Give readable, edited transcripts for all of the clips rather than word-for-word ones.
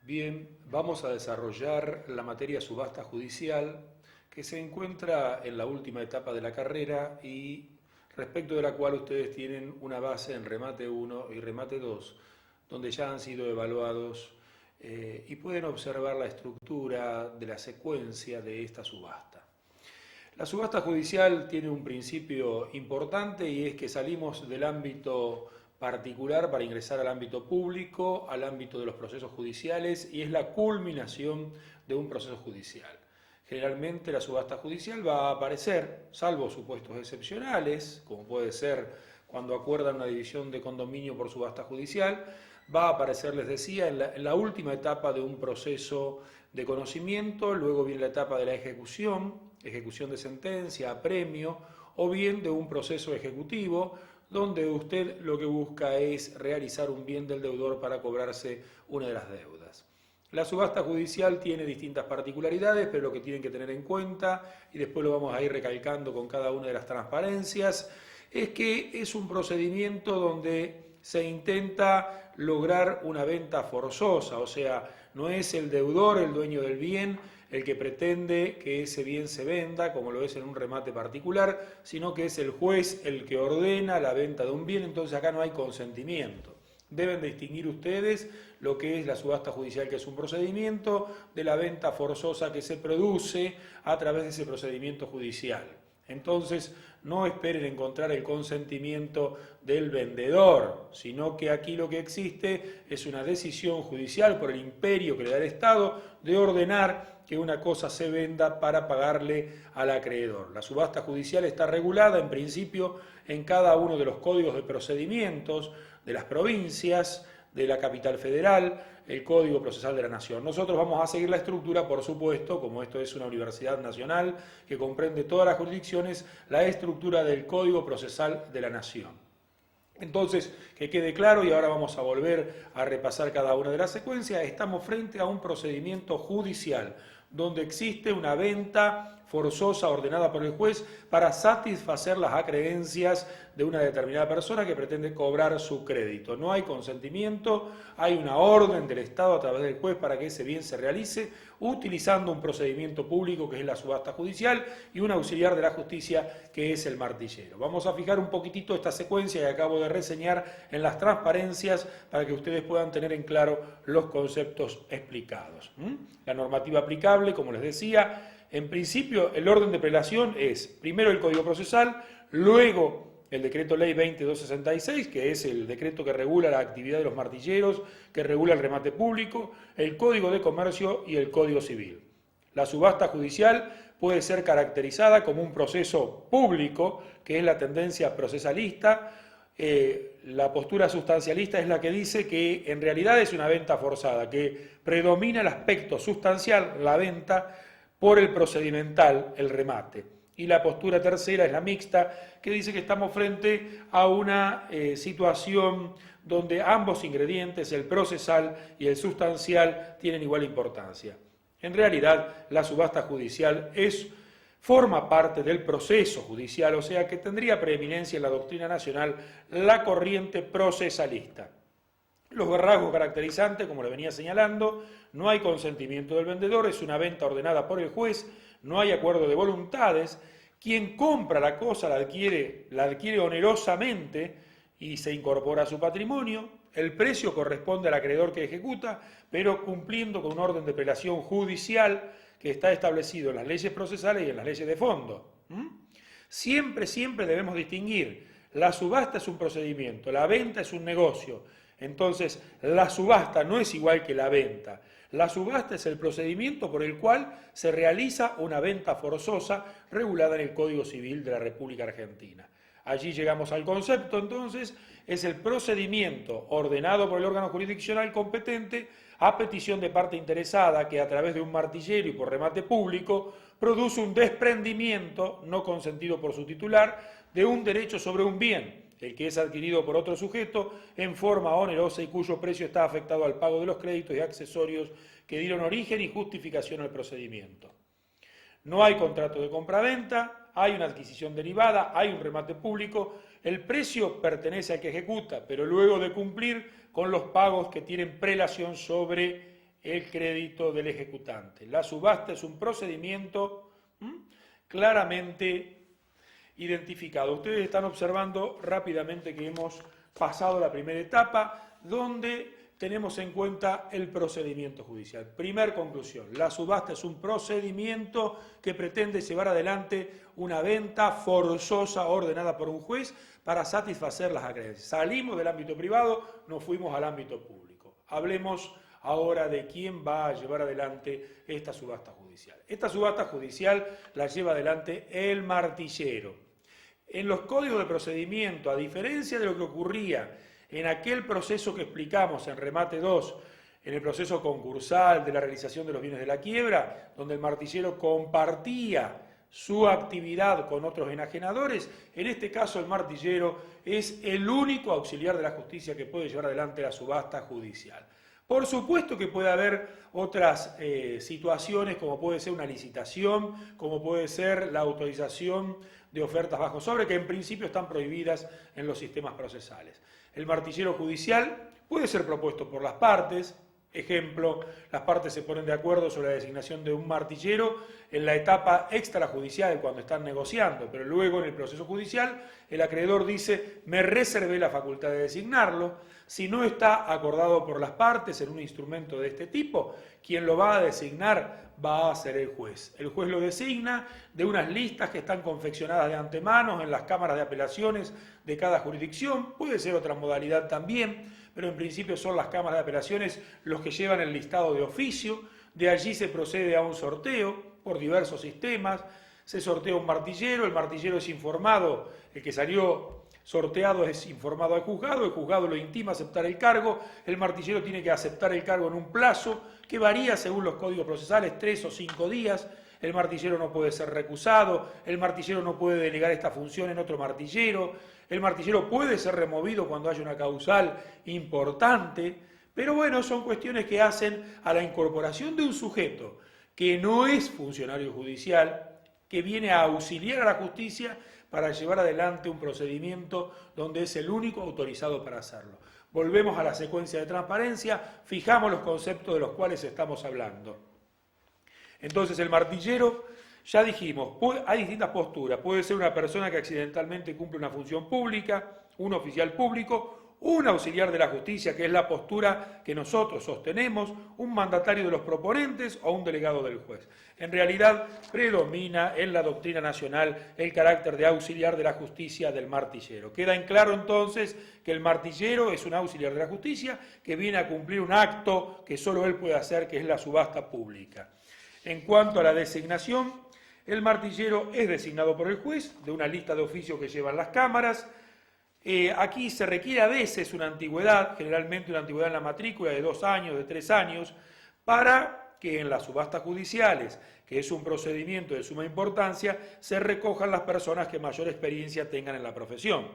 Bien, vamos a desarrollar la materia subasta judicial que se encuentra en la última etapa de la carrera y respecto de la cual ustedes tienen una base en remate 1 y remate 2, donde ya han sido evaluados y pueden observar la estructura de la secuencia de esta subasta. La subasta judicial tiene un principio importante y es que salimos del ámbito particular para ingresar al ámbito público, al ámbito de los procesos judiciales y es la culminación de un proceso judicial. Generalmente la subasta judicial va a aparecer, salvo supuestos excepcionales, como puede ser cuando acuerdan una división de condominio por subasta judicial, va a aparecer, les decía, en la última etapa de un proceso de conocimiento, luego viene la etapa de la ejecución de sentencia, apremio, o bien de un proceso ejecutivo, donde usted lo que busca es realizar un bien del deudor para cobrarse una de las deudas. La subasta judicial tiene distintas particularidades, pero lo que tienen que tener en cuenta, y después lo vamos a ir recalcando con cada una de las transparencias, es que es un procedimiento donde se intenta lograr una venta forzosa, o sea, no es el deudor, el dueño del bien, el que pretende que ese bien se venda, como lo es en un remate particular, sino que es el juez el que ordena la venta de un bien, entonces acá no hay consentimiento. Deben distinguir ustedes lo que es la subasta judicial, que es un procedimiento, de la venta forzosa que se produce a través de ese procedimiento judicial. Entonces, no esperen encontrar el consentimiento del vendedor, sino que aquí lo que existe es una decisión judicial por el imperio que le da el Estado de ordenar que una cosa se venda para pagarle al acreedor. La subasta judicial está regulada en principio en cada uno de los códigos de procedimientos de las provincias, de la capital federal, el Código Procesal de la Nación. Nosotros vamos a seguir la estructura, por supuesto, como esto es una universidad nacional que comprende todas las jurisdicciones, la estructura del Código Procesal de la Nación. Entonces, que quede claro, y ahora vamos a volver a repasar cada una de las secuencias, estamos frente a un procedimiento judicial, donde existe una venta forzosa ordenada por el juez para satisfacer las acreencias de una determinada persona que pretende cobrar su crédito. No hay consentimiento, hay una orden del Estado a través del juez para que ese bien se realice, utilizando un procedimiento público que es la subasta judicial y un auxiliar de la justicia que es el martillero. Vamos a fijar un poquitito esta secuencia que acabo de reseñar en las transparencias para que ustedes puedan tener en claro los conceptos explicados. La normativa aplicable, como les decía, en principio el orden de prelación es primero el Código Procesal, luego el Decreto Ley 20266, que es el decreto que regula la actividad de los martilleros, que regula el remate público, el Código de Comercio y el Código Civil. La subasta judicial puede ser caracterizada como un proceso público, que es la tendencia procesalista. La postura sustancialista es la que dice que en realidad es una venta forzada, que predomina el aspecto sustancial, la venta, por el procedimental, el remate. Y la postura tercera es la mixta, que dice que estamos frente a una situación donde ambos ingredientes, el procesal y el sustancial, tienen igual importancia. En realidad, la subasta judicial forma parte del proceso judicial, o sea que tendría preeminencia en la doctrina nacional la corriente procesalista. Los rasgos caracterizantes, como le venía señalando, no hay consentimiento del vendedor, es una venta ordenada por el juez, no hay acuerdo de voluntades, quien compra la cosa la adquiere onerosamente y se incorpora a su patrimonio, el precio corresponde al acreedor que ejecuta, pero cumpliendo con un orden de prelación judicial que está establecido en las leyes procesales y en las leyes de fondo. Siempre debemos distinguir, la subasta es un procedimiento, la venta es un negocio. Entonces, la subasta no es igual que la venta. La subasta es el procedimiento por el cual se realiza una venta forzosa regulada en el Código Civil de la República Argentina. Allí llegamos al concepto, entonces, es el procedimiento ordenado por el órgano jurisdiccional competente a petición de parte interesada que a través de un martillero y por remate público produce un desprendimiento no consentido por su titular de un derecho sobre un bien, el que es adquirido por otro sujeto en forma onerosa y cuyo precio está afectado al pago de los créditos y accesorios que dieron origen y justificación al procedimiento. No hay contrato de compraventa, hay una adquisición derivada, hay un remate público, el precio pertenece al que ejecuta, pero luego de cumplir con los pagos que tienen prelación sobre el crédito del ejecutante. La subasta es un procedimiento claramente identificado. Ustedes están observando rápidamente que hemos pasado la primera etapa, donde tenemos en cuenta el procedimiento judicial. Primer conclusión, la subasta es un procedimiento que pretende llevar adelante una venta forzosa ordenada por un juez para satisfacer las acreencias. Salimos del ámbito privado, nos fuimos al ámbito público. Hablemos ahora de quién va a llevar adelante esta subasta judicial. Esta subasta judicial la lleva adelante el martillero. En los códigos de procedimiento, a diferencia de lo que ocurría en aquel proceso que explicamos en remate 2, en el proceso concursal de la realización de los bienes de la quiebra, donde el martillero compartía su actividad con otros enajenadores, en este caso el martillero es el único auxiliar de la justicia que puede llevar adelante la subasta judicial. Por supuesto que puede haber otras situaciones, como puede ser una licitación, como puede ser la autorización de ofertas bajo sobre, que en principio están prohibidas en los sistemas procesales. El martillero judicial puede ser propuesto por las partes. Ejemplo, las partes se ponen de acuerdo sobre la designación de un martillero en la etapa extrajudicial cuando están negociando, pero luego en el proceso judicial el acreedor dice: me reservé la facultad de designarlo. Si no está acordado por las partes en un instrumento de este tipo, quien lo va a designar va a ser el juez. El juez lo designa de unas listas que están confeccionadas de antemano en las cámaras de apelaciones de cada jurisdicción. Puede ser otra modalidad también, pero en principio son las cámaras de apelaciones los que llevan el listado de oficio. De allí se procede a un sorteo por diversos sistemas. Se sortea un martillero, el martillero es informado, el que salió sorteado es informado al juzgado, el juzgado lo intima a aceptar el cargo, el martillero tiene que aceptar el cargo en un plazo que varía según los códigos procesales, 3 o 5 días, el martillero no puede ser recusado, el martillero no puede delegar esta función en otro martillero, el martillero puede ser removido cuando haya una causal importante, pero bueno, son cuestiones que hacen a la incorporación de un sujeto que no es funcionario judicial, que viene a auxiliar a la justicia para llevar adelante un procedimiento donde es el único autorizado para hacerlo. Volvemos a la secuencia de transparencia, fijamos los conceptos de los cuales estamos hablando. Entonces el martillero, ya dijimos, hay distintas posturas. Puede ser una persona que accidentalmente cumple una función pública, un oficial público, un auxiliar de la justicia, que es la postura que nosotros sostenemos, un mandatario de los proponentes o un delegado del juez. En realidad predomina en la doctrina nacional el carácter de auxiliar de la justicia del martillero. Queda en claro entonces que el martillero es un auxiliar de la justicia que viene a cumplir un acto que solo él puede hacer, que es la subasta pública. En cuanto a la designación, el martillero es designado por el juez de una lista de oficios que llevan las cámaras. Aquí se requiere a veces una antigüedad, generalmente una antigüedad en la matrícula de 2 años, de 3 años, para que en las subastas judiciales, que es un procedimiento de suma importancia, se recojan las personas que mayor experiencia tengan en la profesión.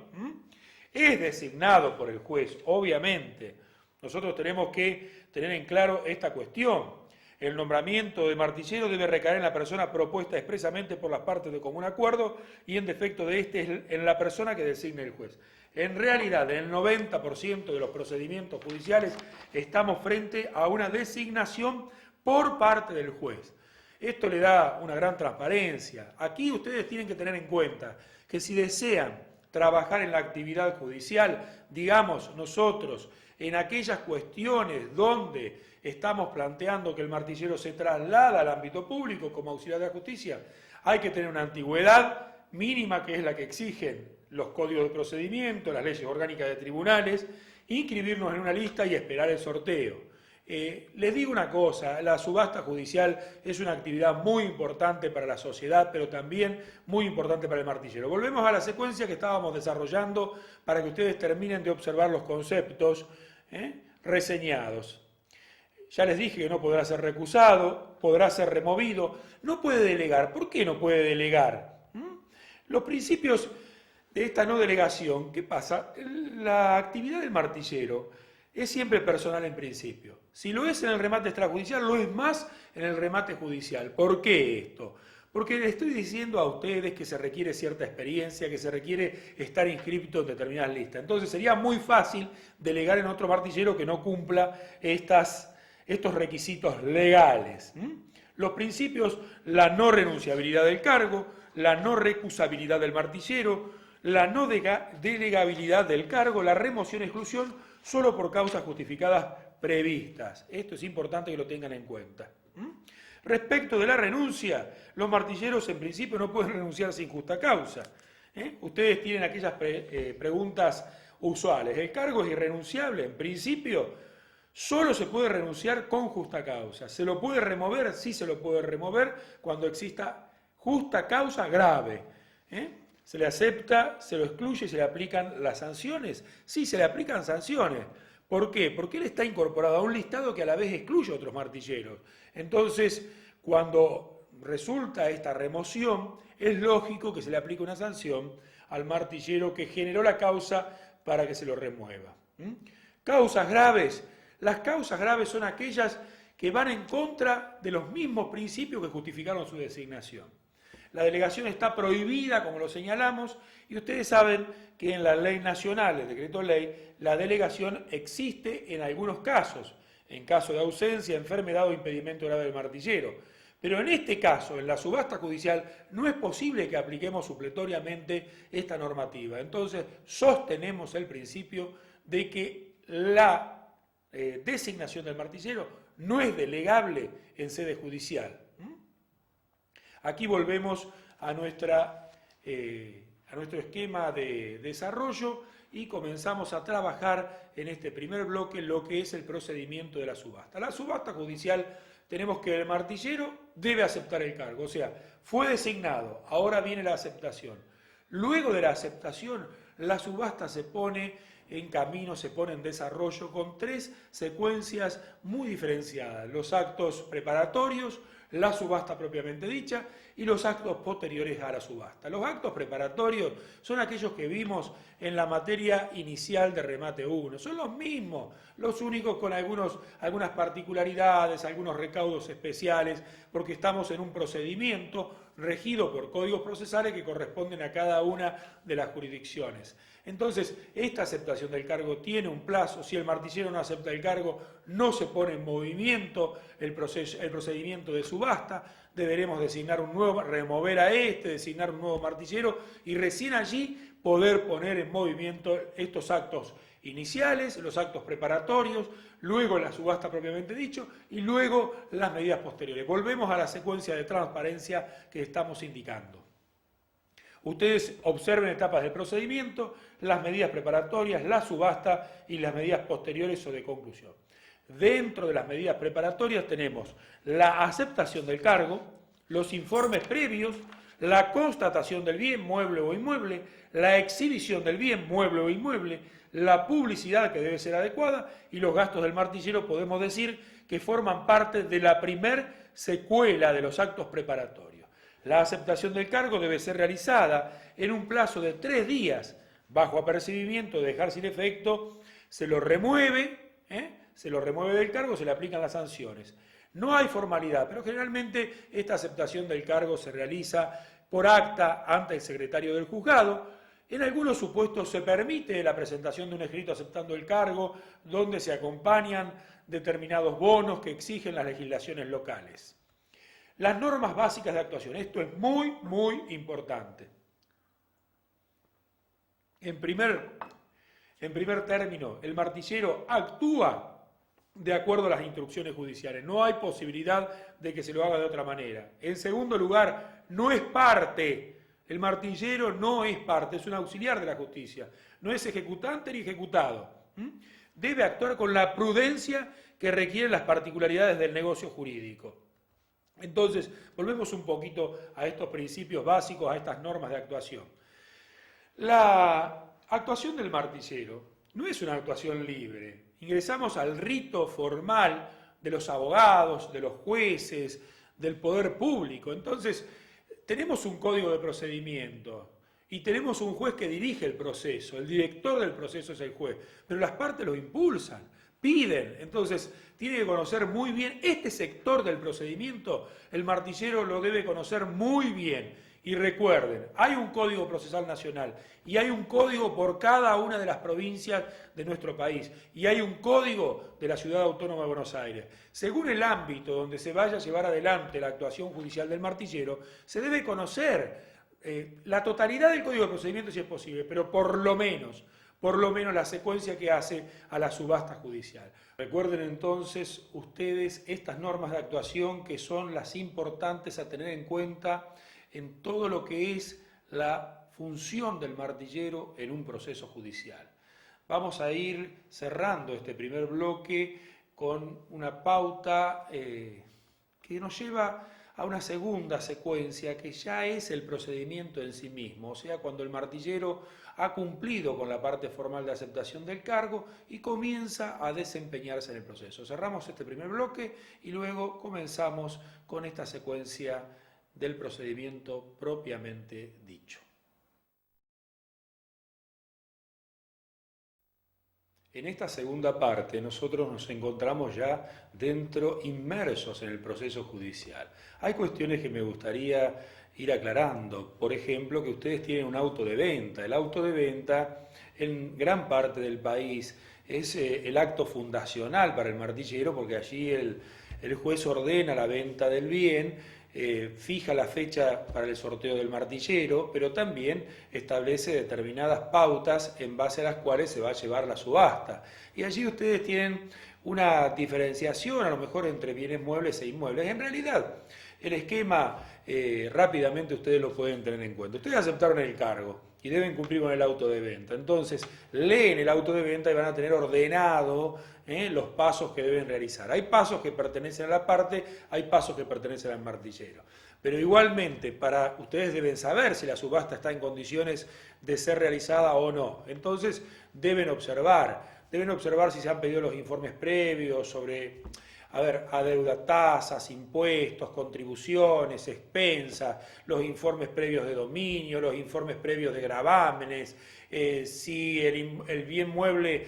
Es designado por el juez, obviamente. Nosotros tenemos que tener en claro esta cuestión. El nombramiento de martillero debe recaer en la persona propuesta expresamente por las partes de común acuerdo y en defecto de este en la persona que designe el juez. En realidad, en el 90% de los procedimientos judiciales estamos frente a una designación por parte del juez. Esto le da una gran transparencia. Aquí ustedes tienen que tener en cuenta que si desean trabajar en la actividad judicial, digamos nosotros, en aquellas cuestiones donde estamos planteando que el martillero se traslada al ámbito público como auxiliar de la justicia, hay que tener una antigüedad mínima, que es la que exigen los códigos de procedimiento, las leyes orgánicas de tribunales, inscribirnos en una lista y esperar el sorteo. Les digo una cosa, la subasta judicial es una actividad muy importante para la sociedad, pero también muy importante para el martillero. Volvemos a la secuencia que estábamos desarrollando para que ustedes terminen de observar los conceptos reseñados. Ya les dije que no podrá ser recusado, podrá ser removido, no puede delegar. ¿Por qué no puede delegar? Los principios de esta no delegación, ¿qué pasa? La actividad del martillero es siempre personal en principio. Si lo es en el remate extrajudicial, lo es más en el remate judicial. ¿Por qué esto? Porque le estoy diciendo a ustedes que se requiere cierta experiencia, que se requiere estar inscripto en determinadas listas. Entonces sería muy fácil delegar en otro martillero que no cumpla estas estos requisitos legales. Los principios: la no renunciabilidad del cargo, la no recusabilidad del martillero, la no delegabilidad del cargo, la remoción y exclusión solo por causas justificadas previstas. Esto es importante que lo tengan en cuenta. Respecto de la renuncia, los martilleros en principio no pueden renunciar sin justa causa. Ustedes tienen aquellas preguntas usuales. ¿El cargo es irrenunciable? En principio, solo se puede renunciar con justa causa. ¿Se lo puede remover? Sí, se lo puede remover cuando exista justa causa grave. ¿Se le acepta, se lo excluye y se le aplican las sanciones? Sí, se le aplican sanciones. ¿Por qué? Porque él está incorporado a un listado que a la vez excluye a otros martilleros. Entonces, cuando resulta esta remoción, es lógico que se le aplique una sanción al martillero que generó la causa para que se lo remueva. Causas graves. Las causas graves son aquellas que van en contra de los mismos principios que justificaron su designación. La delegación está prohibida, como lo señalamos, y ustedes saben que en la ley nacional, el decreto ley, la delegación existe en algunos casos, en caso de ausencia, enfermedad o impedimento grave del martillero. Pero en este caso, en la subasta judicial, no es posible que apliquemos supletoriamente esta normativa. Entonces, sostenemos el principio de que la designación del martillero no es delegable en sede judicial. Aquí volvemos a nuestro esquema de desarrollo y comenzamos a trabajar en este primer bloque lo que es el procedimiento de la subasta. La subasta judicial, tenemos que el martillero debe aceptar el cargo, o sea, fue designado, ahora viene la aceptación. Luego de la aceptación, la subasta se pone en camino, se pone en desarrollo con 3 secuencias muy diferenciadas: los actos preparatorios, la subasta propiamente dicha y los actos posteriores a la subasta. Los actos preparatorios son aquellos que vimos en la materia inicial de remate 1, son los mismos, los únicos con algunas particularidades, algunos recaudos especiales, porque estamos en un procedimiento regido por códigos procesales que corresponden a cada una de las jurisdicciones. Entonces, esta aceptación del cargo tiene un plazo. Si el martillero no acepta el cargo, no se pone en movimiento el procedimiento de subasta. Deberemos designar un nuevo, remover a designar un nuevo martillero y recién allí poder poner en movimiento estos actos iniciales, los actos preparatorios, luego la subasta propiamente dicho y luego las medidas posteriores. Volvemos a la secuencia de transparencia que estamos indicando. Ustedes observen etapas del procedimiento, las medidas preparatorias, la subasta y las medidas posteriores o de conclusión. Dentro de las medidas preparatorias tenemos la aceptación del cargo, los informes previos, la constatación del bien mueble o inmueble, la exhibición del bien mueble o inmueble, la publicidad que debe ser adecuada y los gastos del martillero, podemos decir que forman parte de la primer secuela de los actos preparatorios. La aceptación del cargo debe ser realizada en un plazo de 3 días, bajo apercibimiento de dejar sin efecto, se lo remueve del cargo, se le aplican las sanciones. No hay formalidad, pero generalmente esta aceptación del cargo se realiza por acta ante el secretario del juzgado. En algunos supuestos se permite la presentación de un escrito aceptando el cargo, donde se acompañan determinados bonos que exigen las legislaciones locales. Las normas básicas de actuación, esto es muy, muy importante. En primer término, el martillero actúa de acuerdo a las instrucciones judiciales. No hay posibilidad de que se lo haga de otra manera. En segundo lugar, no es parte. El martillero no es parte, es un auxiliar de la justicia. No es ejecutante ni ejecutado. Debe actuar con la prudencia que requieren las particularidades del negocio jurídico. Entonces, volvemos un poquito a estos principios básicos, a estas normas de actuación. La actuación del martillero no es una actuación libre. Ingresamos al rito formal de los abogados, de los jueces, del poder público. Entonces, tenemos un código de procedimiento y tenemos un juez que dirige el proceso. El director del proceso es el juez, pero las partes lo impulsan, piden. Entonces, tiene que conocer muy bien este sector del procedimiento. El martillero lo debe conocer muy bien Y recuerden, hay un Código Procesal Nacional y hay un código por cada una de las provincias de nuestro país y hay un código de la Ciudad Autónoma de Buenos Aires. Según el ámbito donde se vaya a llevar adelante la actuación judicial del martillero, se debe conocer la totalidad del Código de Procedimiento si es posible, pero por lo menos la secuencia que hace a la subasta judicial. Recuerden entonces ustedes estas normas de actuación que son las importantes a tener en cuenta en todo lo que es la función del martillero en un proceso judicial. Vamos a ir cerrando este primer bloque con una pauta que nos lleva a una segunda secuencia que ya es el procedimiento en sí mismo, o sea, cuando el martillero ha cumplido con la parte formal de aceptación del cargo y comienza a desempeñarse en el proceso. Cerramos este primer bloque y luego comenzamos con esta secuencia del procedimiento propiamente dicho. En esta segunda parte nosotros nos encontramos ya inmersos en el proceso judicial. Hay cuestiones que me gustaría ir aclarando. Por ejemplo, que ustedes tienen un auto de venta. El auto de venta en gran parte del país es el acto fundacional para el martillero porque allí el juez ordena la venta del bien, fija la fecha para el sorteo del martillero, pero también establece determinadas pautas en base a las cuales se va a llevar la subasta. Y allí ustedes tienen una diferenciación a lo mejor entre bienes muebles e inmuebles. En realidad, el esquema rápidamente ustedes lo pueden tener en cuenta. Ustedes aceptaron el cargo y deben cumplir con el auto de venta. Entonces, leen el auto de venta y van a tener ordenado los pasos que deben realizar. Hay pasos que pertenecen a la parte, hay pasos que pertenecen al martillero. Pero igualmente, ustedes deben saber si la subasta está en condiciones de ser realizada o no. Entonces, deben observar si se han pedido los informes previos sobre adeuda tasas, impuestos, contribuciones, expensas, los informes previos de dominio, los informes previos de gravámenes, si el bien mueble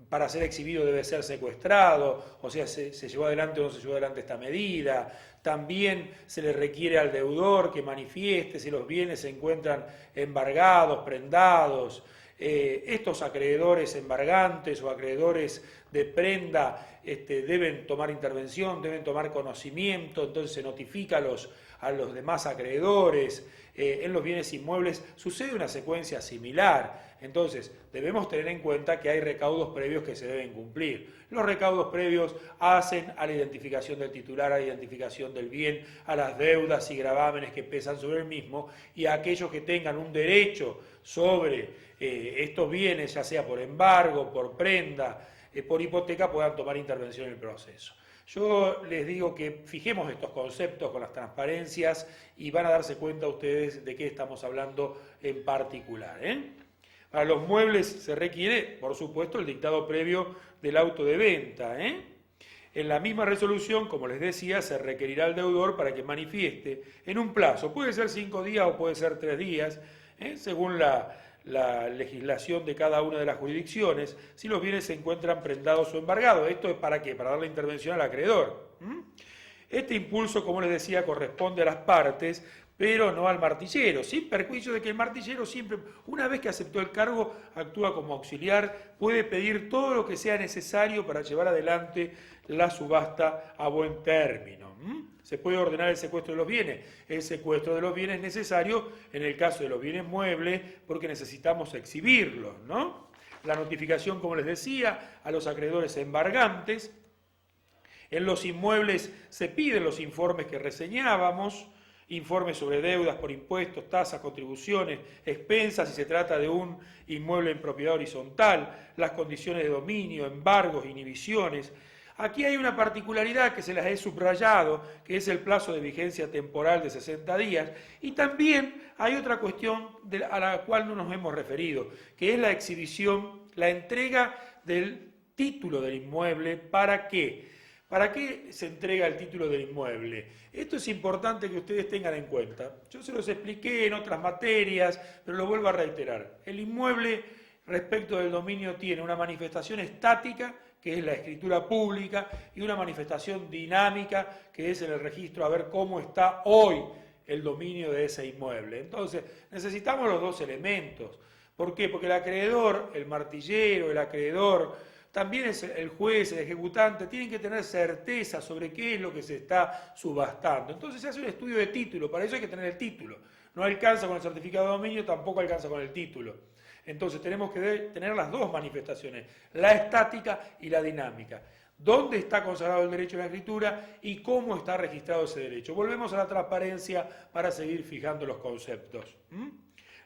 para ser exhibido debe ser secuestrado, o sea, se llevó adelante o no se llevó adelante esta medida. También se le requiere al deudor que manifieste si los bienes se encuentran embargados, prendados. Estos acreedores embargantes o acreedores de prenda deben tomar intervención, deben tomar conocimiento, entonces se notifica a los demás acreedores. En los bienes inmuebles sucede una secuencia similar, entonces debemos tener en cuenta que hay recaudos previos que se deben cumplir. Los recaudos previos hacen a la identificación del titular, a la identificación del bien, a las deudas y gravámenes que pesan sobre el mismo y a aquellos que tengan un derecho sobre estos bienes, ya sea por embargo, por prenda, por hipoteca, puedan tomar intervención en el proceso. Yo les digo que fijemos estos conceptos con las transparencias y van a darse cuenta ustedes de qué estamos hablando en particular. Para los muebles se requiere, por supuesto, el dictado previo del auto de venta. En la misma resolución, como les decía, se requerirá al deudor para que manifieste en un plazo, puede ser 5 días o puede ser 3 días, según la legislación de cada una de las jurisdicciones, si los bienes se encuentran prendados o embargados. ¿Esto es para qué? Para dar la intervención al acreedor. Este impulso, como les decía, corresponde a las partes, pero no al martillero, sin perjuicio de que el martillero siempre, una vez que aceptó el cargo, actúa como auxiliar, puede pedir todo lo que sea necesario para llevar adelante la subasta a buen término. Se puede ordenar el secuestro de los bienes. El secuestro de los bienes es necesario en el caso de los bienes muebles porque necesitamos exhibirlos, ¿no? La notificación, como les decía, a los acreedores embargantes. En los inmuebles se piden los informes que reseñábamos, informes sobre deudas por impuestos, tasas, contribuciones, expensas si se trata de un inmueble en propiedad horizontal, las condiciones de dominio, embargos, inhibiciones. Aquí hay una particularidad que se las he subrayado, que es el plazo de vigencia temporal de 60 días, y también hay otra cuestión a la cual no nos hemos referido, que es la exhibición, la entrega del título del inmueble. ¿Para qué? ¿Para qué se entrega el título del inmueble? Esto es importante que ustedes tengan en cuenta. Yo se los expliqué en otras materias, pero lo vuelvo a reiterar. El inmueble respecto del dominio tiene una manifestación estática, que es la escritura pública, y una manifestación dinámica, que es en el registro a ver cómo está hoy el dominio de ese inmueble. Entonces, necesitamos los dos elementos. ¿Por qué? Porque el acreedor, el martillero, el acreedor, también es el juez, el ejecutante, tienen que tener certeza sobre qué es lo que se está subastando. Entonces se hace un estudio de título, para eso hay que tener el título. No alcanza con el certificado de dominio, tampoco alcanza con el título. Entonces tenemos que tener las dos manifestaciones, la estática y la dinámica. ¿Dónde está consagrado el derecho de la escritura y cómo está registrado ese derecho? Volvemos a la transparencia para seguir fijando los conceptos.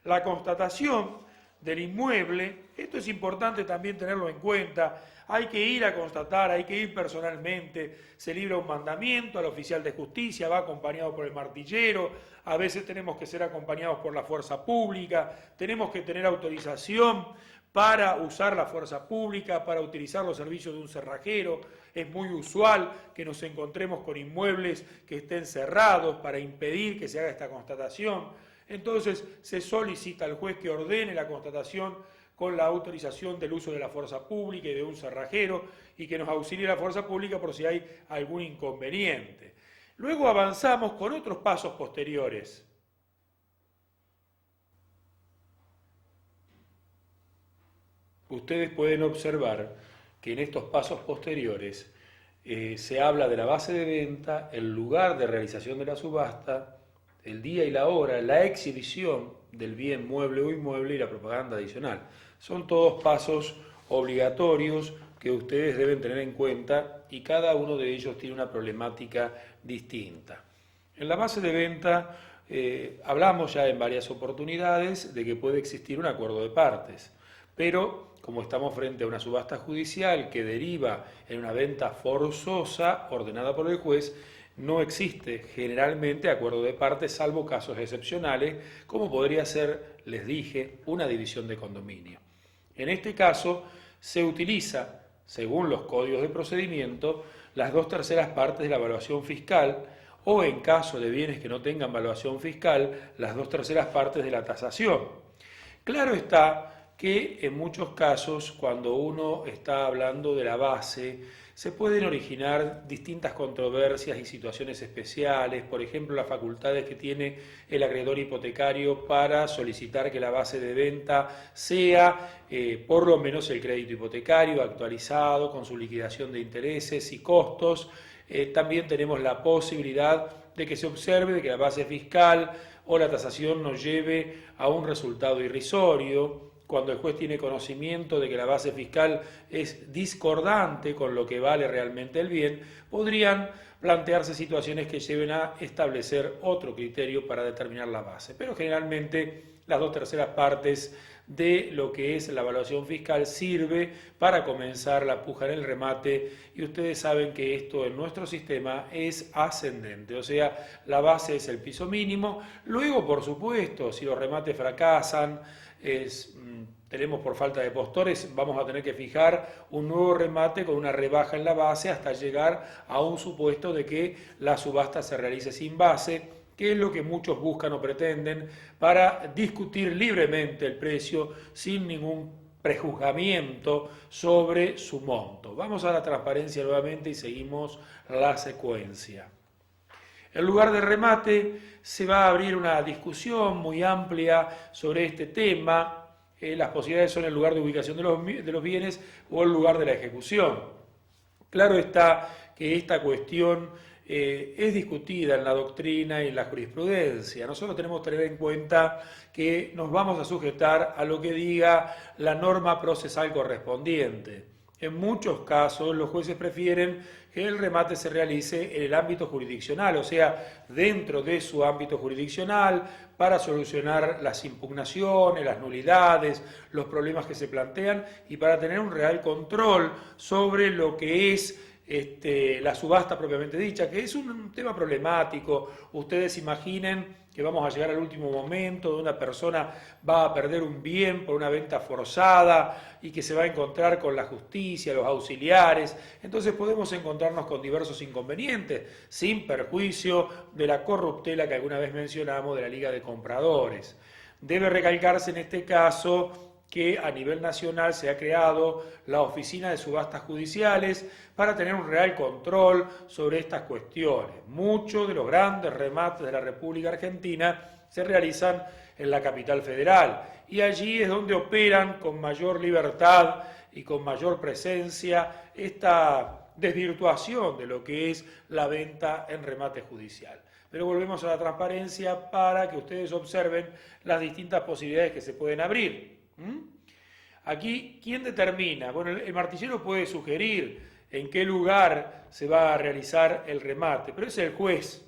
La constatación del inmueble, esto es importante también tenerlo en cuenta, hay que ir a constatar, hay que ir personalmente, se libra un mandamiento al oficial de justicia, va acompañado por el martillero, a veces tenemos que ser acompañados por la fuerza pública, tenemos que tener autorización para usar la fuerza pública, para utilizar los servicios de un cerrajero. Es muy usual que nos encontremos con inmuebles que estén cerrados para impedir que se haga esta constatación. Entonces se solicita al juez que ordene la constatación con la autorización del uso de la fuerza pública y de un cerrajero y que nos auxilie la fuerza pública por si hay algún inconveniente. Luego avanzamos con otros pasos posteriores. Ustedes pueden observar que en estos pasos posteriores se habla de la base de venta, el lugar de realización de la subasta, el día y la hora, la exhibición del bien mueble o inmueble y la propaganda adicional. Son todos pasos obligatorios que ustedes deben tener en cuenta y cada uno de ellos tiene una problemática distinta. En la base de venta hablamos ya en varias oportunidades de que puede existir un acuerdo de partes, pero como estamos frente a una subasta judicial que deriva en una venta forzosa ordenada por el juez, no existe generalmente acuerdo de partes, salvo casos excepcionales, como podría ser, les dije, una división de condominio. En este caso, se utiliza, según los códigos de procedimiento, las 2/3 partes de la evaluación fiscal, o en caso de bienes que no tengan evaluación fiscal, las 2/3 partes de la tasación. Claro está que en muchos casos, cuando uno está hablando de la base, se pueden originar distintas controversias y situaciones especiales, por ejemplo, las facultades que tiene el acreedor hipotecario para solicitar que la base de venta sea por lo menos el crédito hipotecario actualizado con su liquidación de intereses y costos. También tenemos la posibilidad de que se observe de que la base fiscal o la tasación nos lleve a un resultado irrisorio, cuando el juez tiene conocimiento de que la base fiscal es discordante con lo que vale realmente el bien, podrían plantearse situaciones que lleven a establecer otro criterio para determinar la base. Pero generalmente las 2/3 partes de lo que es la evaluación fiscal sirve para comenzar la puja en el remate y ustedes saben que esto en nuestro sistema es ascendente, o sea, la base es el piso mínimo. Luego, por supuesto, si los remates fracasan, tenemos por falta de postores, vamos a tener que fijar un nuevo remate con una rebaja en la base hasta llegar a un supuesto de que la subasta se realice sin base, que es lo que muchos buscan o pretenden para discutir libremente el precio sin ningún prejuzgamiento sobre su monto. Vamos a la transparencia nuevamente y seguimos la secuencia. En lugar de remate se va a abrir una discusión muy amplia sobre este tema. Las posibilidades son el lugar de ubicación de los bienes o el lugar de la ejecución. Claro está que esta cuestión es discutida en la doctrina y en la jurisprudencia. Nosotros tenemos que tener en cuenta que nos vamos a sujetar a lo que diga la norma procesal correspondiente. En muchos casos los jueces prefieren que el remate se realice en el ámbito jurisdiccional, o sea, dentro de su ámbito jurisdiccional, para solucionar las impugnaciones, las nulidades, los problemas que se plantean y para tener un real control sobre lo que es la subasta propiamente dicha, que es un tema problemático. Ustedes imaginen que vamos a llegar al último momento, donde una persona va a perder un bien por una venta forzada y que se va a encontrar con la justicia, los auxiliares. Entonces podemos encontrarnos con diversos inconvenientes, sin perjuicio de la corruptela que alguna vez mencionamos de la Liga de Compradores. Debe recalcarse en este caso que a nivel nacional se ha creado la Oficina de Subastas Judiciales para tener un real control sobre estas cuestiones. Muchos de los grandes remates de la República Argentina se realizan en la capital federal y allí es donde operan con mayor libertad y con mayor presencia esta desvirtuación de lo que es la venta en remate judicial. Pero volvemos a la transparencia para que ustedes observen las distintas posibilidades que se pueden abrir. Aquí, ¿quién determina? Bueno, el martillero puede sugerir en qué lugar se va a realizar el remate, pero es el juez.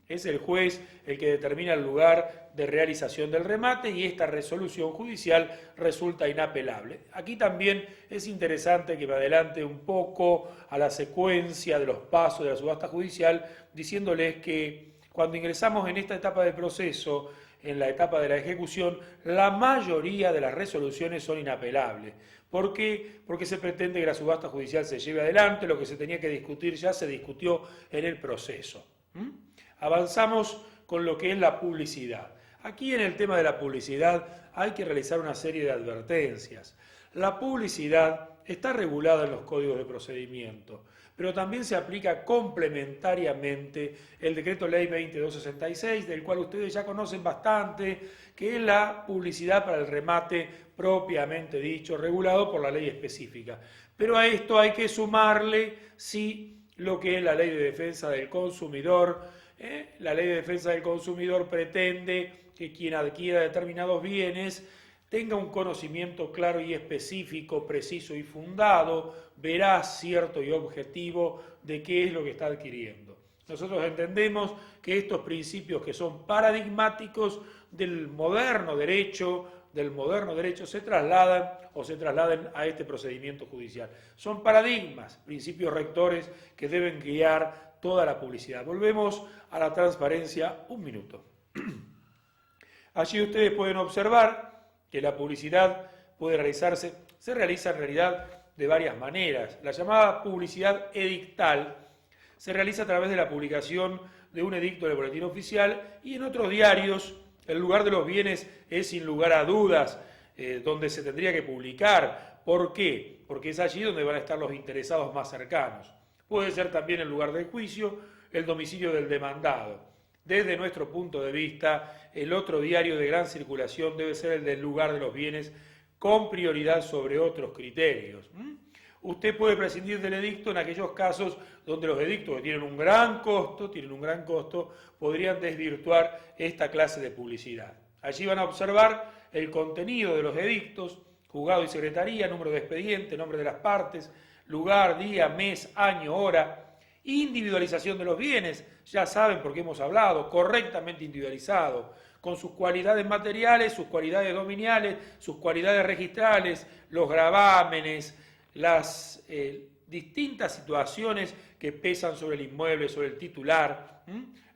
Es el juez el que determina el lugar de realización del remate y esta resolución judicial resulta inapelable. Aquí también es interesante que me adelante un poco a la secuencia de los pasos de la subasta judicial, diciéndoles que cuando ingresamos en esta etapa del proceso, en la etapa de la ejecución, la mayoría de las resoluciones son inapelables. ¿Por qué? Porque se pretende que la subasta judicial se lleve adelante, lo que se tenía que discutir ya se discutió en el proceso. Avanzamos con lo que es la publicidad. Aquí en el tema de la publicidad hay que realizar una serie de advertencias. La publicidad está regulada en los códigos de procedimiento, pero también se aplica complementariamente el Decreto Ley 2266, del cual ustedes ya conocen bastante, que es la publicidad para el remate propiamente dicho, regulado por la ley específica. Pero a esto hay que sumarle, sí, lo que es la Ley de Defensa del Consumidor. La Ley de Defensa del Consumidor pretende que quien adquiera determinados bienes tenga un conocimiento claro y específico, preciso y fundado, veraz, cierto y objetivo de qué es lo que está adquiriendo. Nosotros entendemos que estos principios que son paradigmáticos del moderno derecho se trasladan a este procedimiento judicial. Son paradigmas, principios rectores que deben guiar toda la publicidad. Volvemos a la transparencia un minuto. Allí ustedes pueden observar que la publicidad se realiza en realidad de varias maneras. La llamada publicidad edictal se realiza a través de la publicación de un edicto en el boletín oficial y en otros diarios. El lugar de los bienes es sin lugar a dudas donde se tendría que publicar. ¿Por qué? Porque es allí donde van a estar los interesados más cercanos. Puede ser también el lugar del juicio, el domicilio del demandado. Desde nuestro punto de vista, el otro diario de gran circulación debe ser el del lugar de los bienes con prioridad sobre otros criterios. Usted puede prescindir del edicto en aquellos casos donde los edictos que tienen un gran costo, podrían desvirtuar esta clase de publicidad. Allí van a observar el contenido de los edictos, juzgado y secretaría, número de expediente, nombre de las partes, lugar, día, mes, año, hora, individualización de los bienes, ya saben porque hemos hablado, correctamente individualizado, con sus cualidades materiales, sus cualidades dominiales, sus cualidades registrales, los gravámenes, las distintas situaciones que pesan sobre el inmueble, sobre el titular,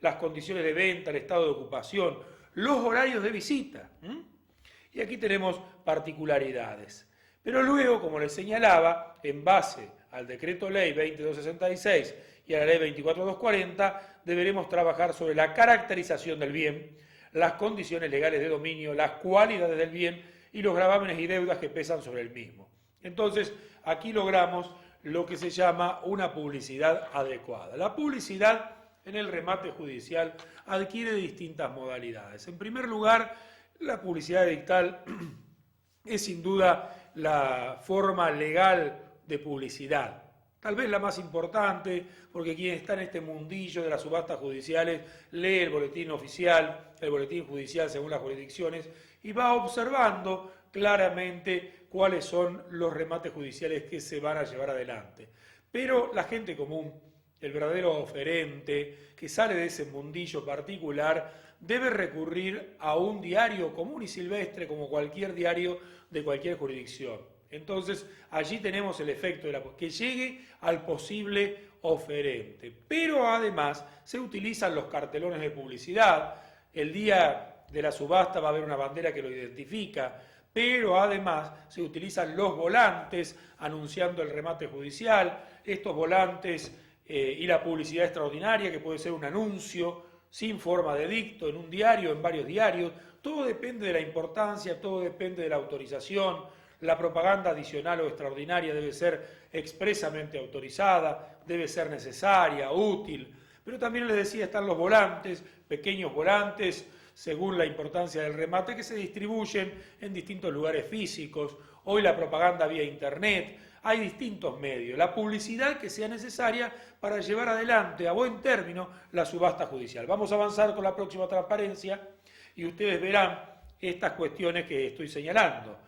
las condiciones de venta, el estado de ocupación, los horarios de visita. Y aquí tenemos particularidades. Pero luego, como les señalaba, en base al Decreto Ley 2266 y a la Ley 24240, deberemos trabajar sobre la caracterización del bien, las condiciones legales de dominio, las cualidades del bien y los gravámenes y deudas que pesan sobre el mismo. Entonces, aquí logramos lo que se llama una publicidad adecuada. La publicidad en el remate judicial adquiere distintas modalidades. En primer lugar, la publicidad edictal es sin duda la forma legal de publicidad. Tal vez la más importante, porque quien está en este mundillo de las subastas judiciales lee el boletín oficial, el boletín judicial según las jurisdicciones, y va observando claramente cuáles son los remates judiciales que se van a llevar adelante. Pero la gente común, el verdadero oferente, que sale de ese mundillo particular, debe recurrir a un diario común y silvestre como cualquier diario de cualquier jurisdicción. Entonces, allí tenemos el efecto de que llegue al posible oferente. Pero además se utilizan los cartelones de publicidad. El día de la subasta va a haber una bandera que lo identifica, pero además se utilizan los volantes anunciando el remate judicial, estos volantes y la publicidad extraordinaria, que puede ser un anuncio sin forma de edicto, en un diario, en varios diarios. Todo depende de la importancia, todo depende de la autorización. La propaganda adicional o extraordinaria debe ser expresamente autorizada, debe ser necesaria, útil. Pero también les decía, están los volantes, pequeños volantes, según la importancia del remate, que se distribuyen en distintos lugares físicos. Hoy la propaganda vía internet, hay distintos medios. La publicidad que sea necesaria para llevar adelante a buen término la subasta judicial. Vamos a avanzar con la próxima transparencia y ustedes verán estas cuestiones que estoy señalando.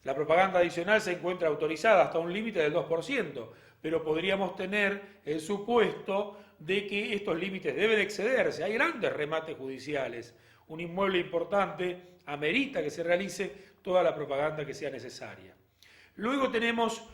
La propaganda adicional se encuentra autorizada hasta un límite del 2%, pero podríamos tener el supuesto de que estos límites deben excederse. Hay grandes remates judiciales. Un inmueble importante amerita que se realice toda la propaganda que sea necesaria. Luego tenemos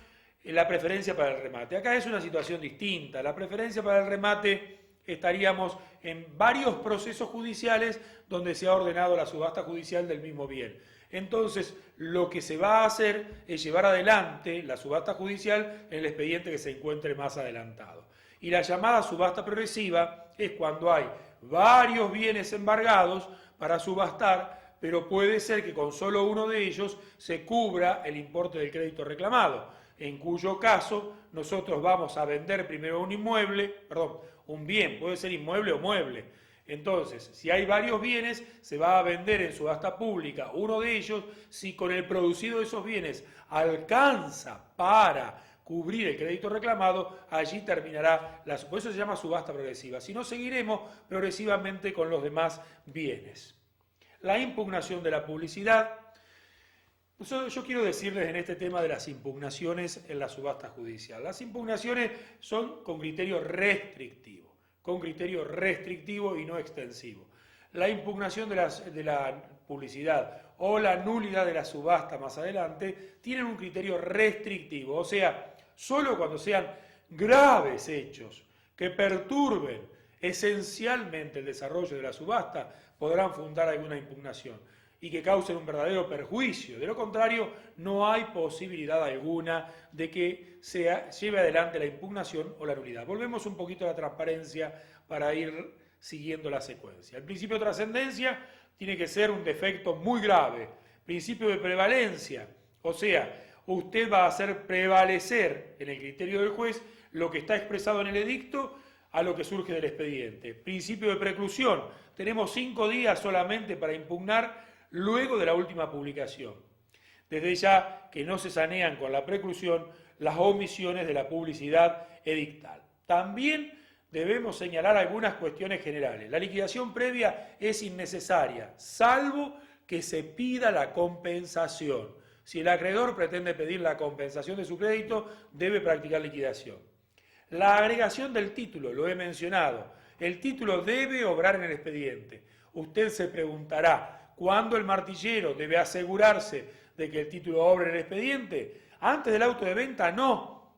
la preferencia para el remate. Acá es una situación distinta. La preferencia para el remate estaríamos en varios procesos judiciales donde se ha ordenado la subasta judicial del mismo bien. Entonces, lo que se va a hacer es llevar adelante la subasta judicial en el expediente que se encuentre más adelantado. Y la llamada subasta progresiva es cuando hay varios bienes embargados para subastar, pero puede ser que con solo uno de ellos se cubra el importe del crédito reclamado, en cuyo caso nosotros vamos a vender primero un bien, puede ser inmueble o mueble. Entonces, si hay varios bienes, se va a vender en subasta pública uno de ellos. Si con el producido de esos bienes alcanza para cubrir el crédito reclamado, allí terminará por eso se llama subasta progresiva. Si no, seguiremos progresivamente con los demás bienes. La impugnación de la publicidad. Yo quiero decirles en este tema de las impugnaciones en la subasta judicial. Las impugnaciones son con criterio restrictivo y no extensivo. La impugnación de la publicidad o la nulidad de la subasta más adelante tienen un criterio restrictivo, o sea, solo cuando sean graves hechos que perturben esencialmente el desarrollo de la subasta podrán fundar alguna impugnación y que causen un verdadero perjuicio. De lo contrario, no hay posibilidad alguna de que se lleve adelante la impugnación o la nulidad. Volvemos un poquito a la transparencia para ir siguiendo la secuencia. El principio de trascendencia tiene que ser un defecto muy grave. Principio de prevalencia, o sea, usted va a hacer prevalecer en el criterio del juez lo que está expresado en el edicto a lo que surge del expediente. Principio de preclusión, tenemos 5 días solamente para impugnar luego de la última publicación. Desde ya que no se sanean con la preclusión las omisiones de la publicidad edictal. También debemos señalar algunas cuestiones generales. La liquidación previa es innecesaria, salvo que se pida la compensación. Si el acreedor pretende pedir la compensación de su crédito, debe practicar liquidación. La agregación del título, lo he mencionado. El título debe obrar en el expediente. Usted se preguntará, ¿cuándo el martillero debe asegurarse de que el título obre en el expediente? ¿Antes del auto de venta? No.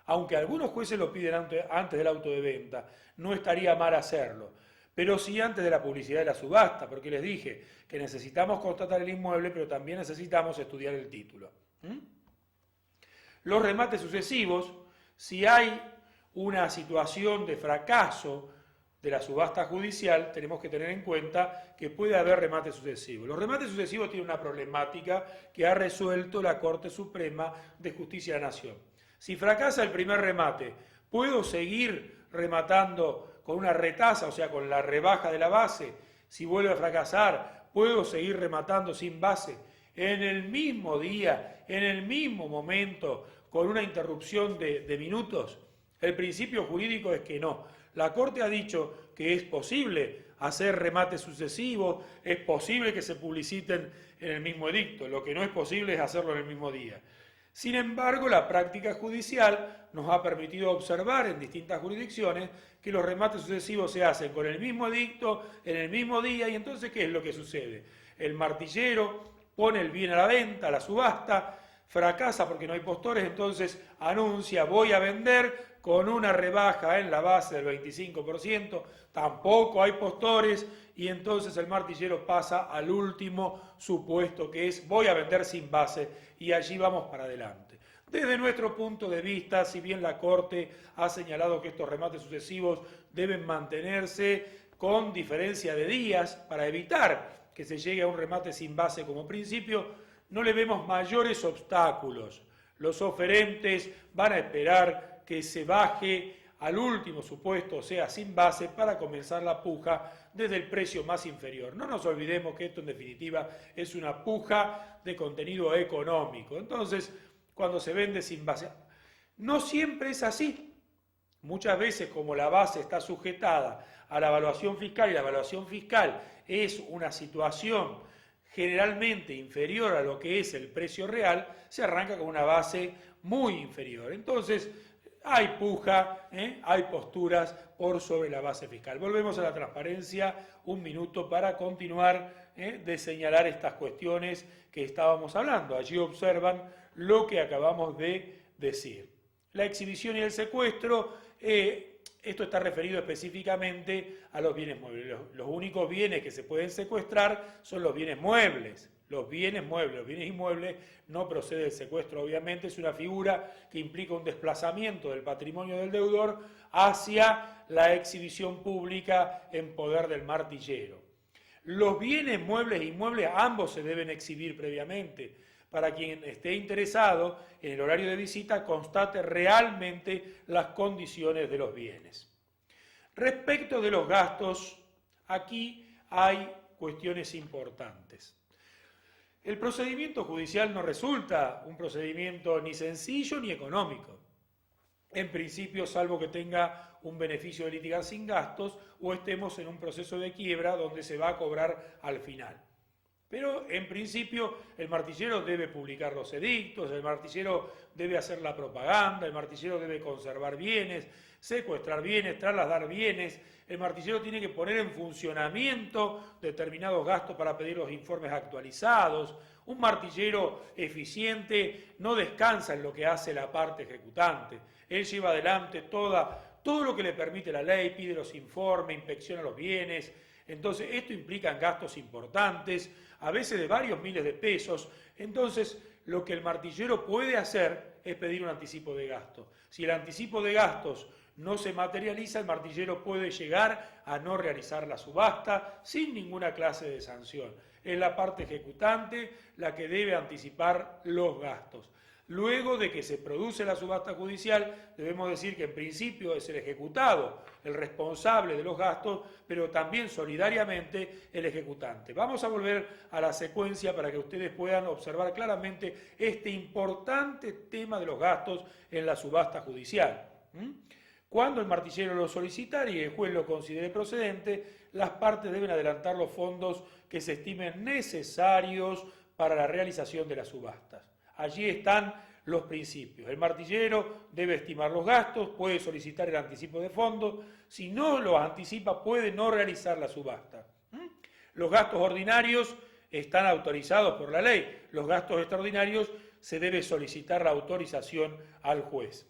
Aunque algunos jueces lo piden antes del auto de venta, no estaría mal hacerlo. Pero sí antes de la publicidad de la subasta, porque les dije que necesitamos constatar el inmueble, pero también necesitamos estudiar el título. Los remates sucesivos, si hay una situación de fracaso de la subasta judicial, tenemos que tener en cuenta que puede haber remates sucesivos. Los remates sucesivos tienen una problemática que ha resuelto la Corte Suprema de Justicia de la Nación. Si fracasa el primer remate, ¿puedo seguir rematando con una retasa, o sea, con la rebaja de la base? Si vuelve a fracasar, ¿puedo seguir rematando sin base? En el mismo día, en el mismo momento, con una interrupción de minutos. El principio jurídico es que no. La Corte ha dicho que es posible hacer remates sucesivos, es posible que se publiciten en el mismo edicto, lo que no es posible es hacerlo en el mismo día. Sin embargo, la práctica judicial nos ha permitido observar en distintas jurisdicciones que los remates sucesivos se hacen con el mismo edicto, en el mismo día, y entonces, ¿qué es lo que sucede? El martillero pone el bien a la venta, a la subasta, fracasa porque no hay postores, entonces anuncia, voy a vender con una rebaja en la base del 25%, tampoco hay postores, y entonces el martillero pasa al último supuesto, que es voy a vender sin base, y allí vamos para adelante. Desde nuestro punto de vista, si bien la Corte ha señalado que estos remates sucesivos deben mantenerse, con diferencia de días para evitar que se llegue a un remate sin base como principio, no le vemos mayores obstáculos. Los oferentes van a esperar que se baje al último supuesto, o sea, sin base, para comenzar la puja desde el precio más inferior. No nos olvidemos que esto en definitiva es una puja de contenido económico. Entonces, cuando se vende sin base, no siempre es así. Muchas veces, como la base está sujetada a la evaluación fiscal y la evaluación fiscal es una situación generalmente inferior a lo que es el precio real, se arranca con una base muy inferior. Entonces, hay puja, hay posturas por sobre la base fiscal. Volvemos a la transparencia, un minuto para continuar de señalar estas cuestiones que estábamos hablando. Allí observan lo que acabamos de decir. La exhibición y el secuestro, esto está referido específicamente a los bienes muebles. Los únicos bienes que se pueden secuestrar son los bienes muebles. Los bienes muebles, los bienes inmuebles, no procede del secuestro, obviamente, es una figura que implica un desplazamiento del patrimonio del deudor hacia la exhibición pública en poder del martillero. Los bienes muebles e inmuebles ambos se deben exhibir previamente. Para quien esté interesado, en el horario de visita constate realmente las condiciones de los bienes. Respecto de los gastos, aquí hay cuestiones importantes. El procedimiento judicial no resulta un procedimiento ni sencillo ni económico. En principio, salvo que tenga un beneficio de litigar sin gastos o estemos en un proceso de quiebra donde se va a cobrar al final. Pero en principio el martillero debe publicar los edictos, el martillero debe hacer la propaganda, el martillero debe conservar bienes, secuestrar bienes, trasladar bienes, el martillero tiene que poner en funcionamiento determinados gastos para pedir los informes actualizados. Un martillero eficiente no descansa en lo que hace la parte ejecutante, él lleva adelante todo lo que le permite la ley, pide los informes, inspecciona los bienes. Entonces, esto implica gastos importantes, a veces de varios miles de pesos. Entonces, lo que el martillero puede hacer es pedir un anticipo de gastos. Si el anticipo de gastos no se materializa, el martillero puede llegar a no realizar la subasta sin ninguna clase de sanción. Es la parte ejecutante la que debe anticipar los gastos. Luego de que se produce la subasta judicial, debemos decir que en principio es el ejecutado el responsable de los gastos, pero también solidariamente el ejecutante. Vamos a volver a la secuencia para que ustedes puedan observar claramente este importante tema de los gastos en la subasta judicial. Cuando el martillero lo solicitare y el juez lo considere procedente, las partes deben adelantar los fondos que se estimen necesarios para la realización de las subastas. Allí están los principios. El martillero debe estimar los gastos, puede solicitar el anticipo de fondos. Si no los anticipa, puede no realizar la subasta. Los gastos ordinarios están autorizados por la ley. Los gastos extraordinarios se debe solicitar la autorización al juez.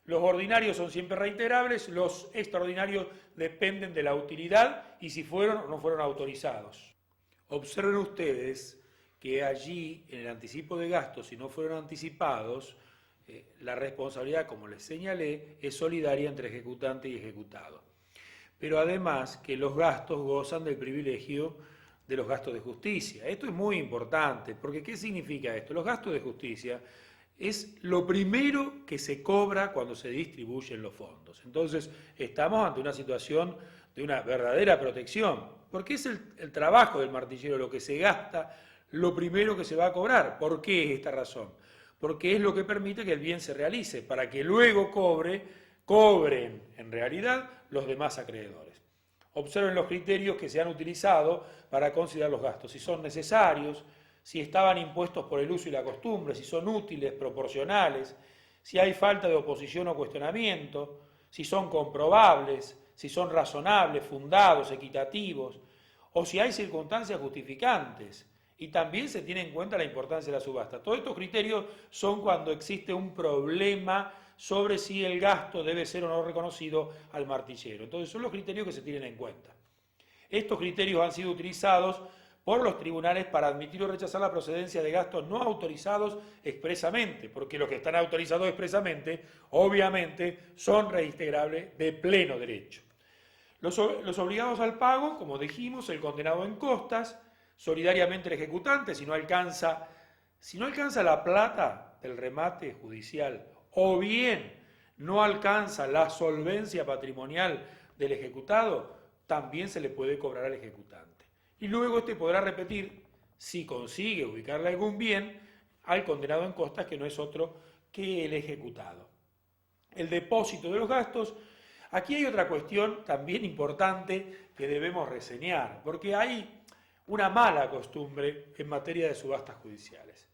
Los ordinarios son siempre reiterables, los extraordinarios dependen de la utilidad y si fueron o no fueron autorizados. Observen ustedes que allí, en el anticipo de gastos, si no fueron anticipados, la responsabilidad, como les señalé, es solidaria entre ejecutante y ejecutado. Pero además que los gastos gozan del privilegio de los gastos de justicia. Esto es muy importante, porque ¿qué significa esto? Los gastos de justicia es lo primero que se cobra cuando se distribuyen los fondos. Entonces, estamos ante una situación de una verdadera protección, porque es el trabajo del martillero lo que se gasta, lo primero que se va a cobrar. ¿Por qué es esta razón? Porque es lo que permite que el bien se realice, para que luego cobren en realidad los demás acreedores. Observen los criterios que se han utilizado para considerar los gastos, si son necesarios, si estaban impuestos por el uso y la costumbre, si son útiles, proporcionales, si hay falta de oposición o cuestionamiento, si son comprobables, si son razonables, fundados, equitativos, o si hay circunstancias justificantes. Y también se tiene en cuenta la importancia de la subasta. Todos estos criterios son cuando existe un problema sobre si el gasto debe ser o no reconocido al martillero. Entonces son los criterios que se tienen en cuenta. Estos criterios han sido utilizados por los tribunales para admitir o rechazar la procedencia de gastos no autorizados expresamente, porque los que están autorizados expresamente, obviamente, son reintegrables de pleno derecho. Los obligados al pago, como dijimos, el condenado en costas, solidariamente el ejecutante, si no alcanza la plata del remate judicial, o bien no alcanza la solvencia patrimonial del ejecutado, también se le puede cobrar al ejecutante. Y luego este podrá repetir, si consigue ubicarle algún bien, al condenado en costas, que no es otro que el ejecutado. El depósito de los gastos. Aquí hay otra cuestión también importante que debemos reseñar, porque hay una mala costumbre en materia de subastas judiciales.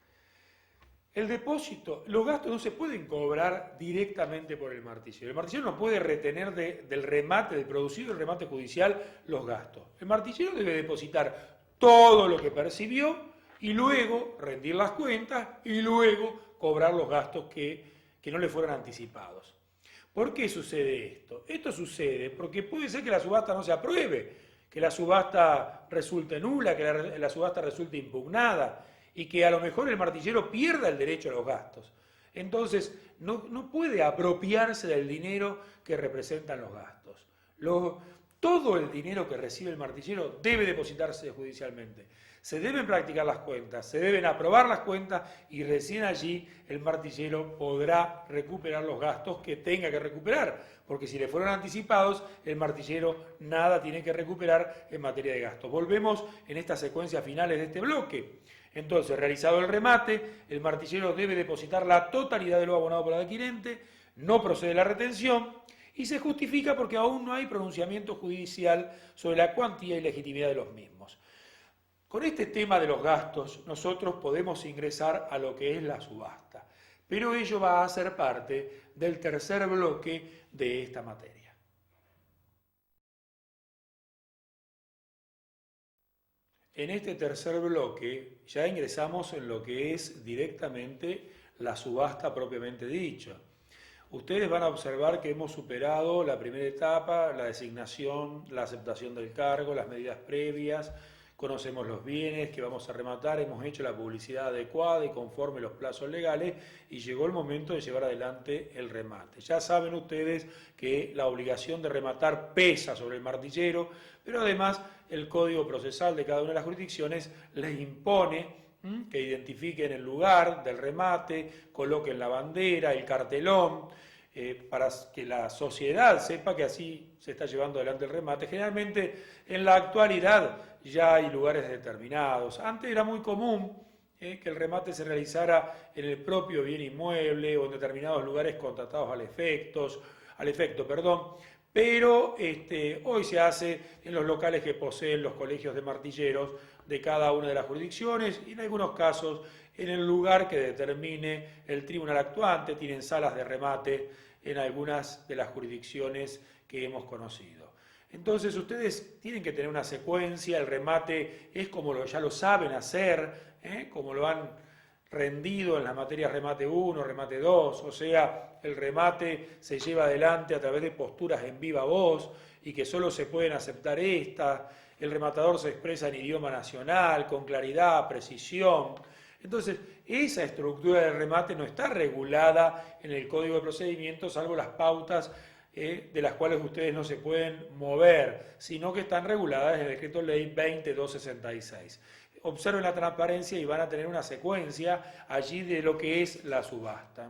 El depósito, los gastos no se pueden cobrar directamente por el martillero. El martillero no puede retener del remate, del producido del remate judicial, los gastos. El martillero debe depositar todo lo que percibió y luego rendir las cuentas y luego cobrar los gastos que no le fueron anticipados. ¿Por qué sucede esto? Esto sucede porque puede ser que la subasta no se apruebe, que la subasta resulte nula, que la subasta resulte impugnada y que a lo mejor el martillero pierda el derecho a los gastos. Entonces, no puede apropiarse del dinero que representan los gastos. Todo el dinero que recibe el martillero debe depositarse judicialmente. Se deben practicar las cuentas, se deben aprobar las cuentas y recién allí el martillero podrá recuperar los gastos que tenga que recuperar, porque si le fueron anticipados, el martillero nada tiene que recuperar en materia de gastos. Volvemos en estas secuencias finales de este bloque. Entonces, realizado el remate, el martillero debe depositar la totalidad de lo abonado por el adquirente, no procede la retención y se justifica porque aún no hay pronunciamiento judicial sobre la cuantía y legitimidad de los mismos. Con este tema de los gastos, nosotros podemos ingresar a lo que es la subasta, pero ello va a ser parte del tercer bloque de esta materia. En este tercer bloque ya ingresamos en lo que es directamente la subasta propiamente dicha. Ustedes van a observar que hemos superado la primera etapa, la designación, la aceptación del cargo, las medidas previas, conocemos los bienes que vamos a rematar, hemos hecho la publicidad adecuada y conforme los plazos legales y llegó el momento de llevar adelante el remate. Ya saben ustedes que la obligación de rematar pesa sobre el martillero, pero además el Código Procesal de cada una de las jurisdicciones les impone que identifiquen el lugar del remate, coloquen la bandera, el cartelón, para que la sociedad sepa que así se está llevando adelante el remate. Generalmente en la actualidad ya hay lugares determinados. Antes era muy común que el remate se realizara en el propio bien inmueble o en determinados lugares contratados al efecto, pero hoy se hace en los locales que poseen los colegios de martilleros de cada una de las jurisdicciones y en algunos casos en el lugar que determine el tribunal actuante. Tienen salas de remate en algunas de las jurisdicciones que hemos conocido. Entonces ustedes tienen que tener una secuencia, el remate es como ya lo saben hacer, como lo han rendido en las materias remate 1, remate 2, o sea, el remate se lleva adelante a través de posturas en viva voz y que solo se pueden aceptar estas, el rematador se expresa en idioma nacional, con claridad, precisión. Entonces, esa estructura del remate no está regulada en el Código de Procedimientos, salvo las pautas de las cuales ustedes no se pueden mover, sino que están reguladas en el Decreto Ley 20266. Observen la transparencia y van a tener una secuencia allí de lo que es la subasta.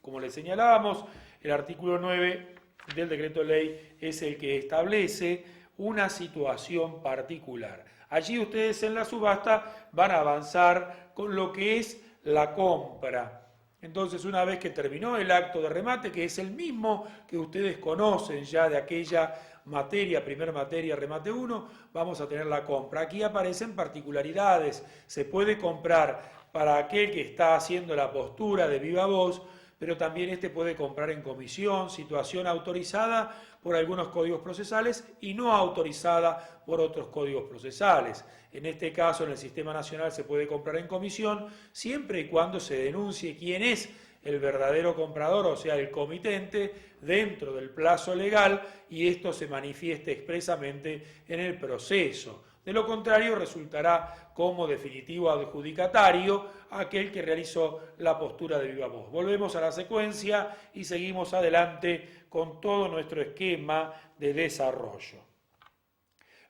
Como les señalábamos, el artículo 9 del Decreto Ley es el que establece una situación particular. Allí ustedes en la subasta van a avanzar con lo que es la compra. Entonces, una vez que terminó el acto de remate, que es el mismo que ustedes conocen ya de aquella materia, primer materia, remate 1, vamos a tener la compra. Aquí aparecen particularidades. Se puede comprar para aquel que está haciendo la postura de viva voz, pero también puede comprar en comisión, situación autorizada por algunos códigos procesales y no autorizada por otros códigos procesales. En este caso, en el Sistema Nacional se puede comprar en comisión siempre y cuando se denuncie quién es el verdadero comprador, o sea, el comitente, dentro del plazo legal y esto se manifieste expresamente en el proceso. De lo contrario, resultará como definitivo adjudicatario aquel que realizó la postura de viva voz. Volvemos a la secuencia y seguimos adelante con todo nuestro esquema de desarrollo.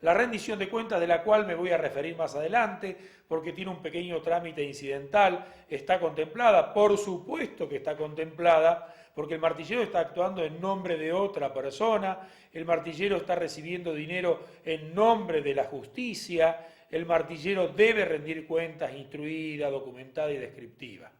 La rendición de cuentas, de la cual me voy a referir más adelante, porque tiene un pequeño trámite incidental, está contemplada, por supuesto que está contemplada, porque el martillero está actuando en nombre de otra persona, el martillero está recibiendo dinero en nombre de la justicia, el martillero debe rendir cuentas instruida, documentada y descriptiva.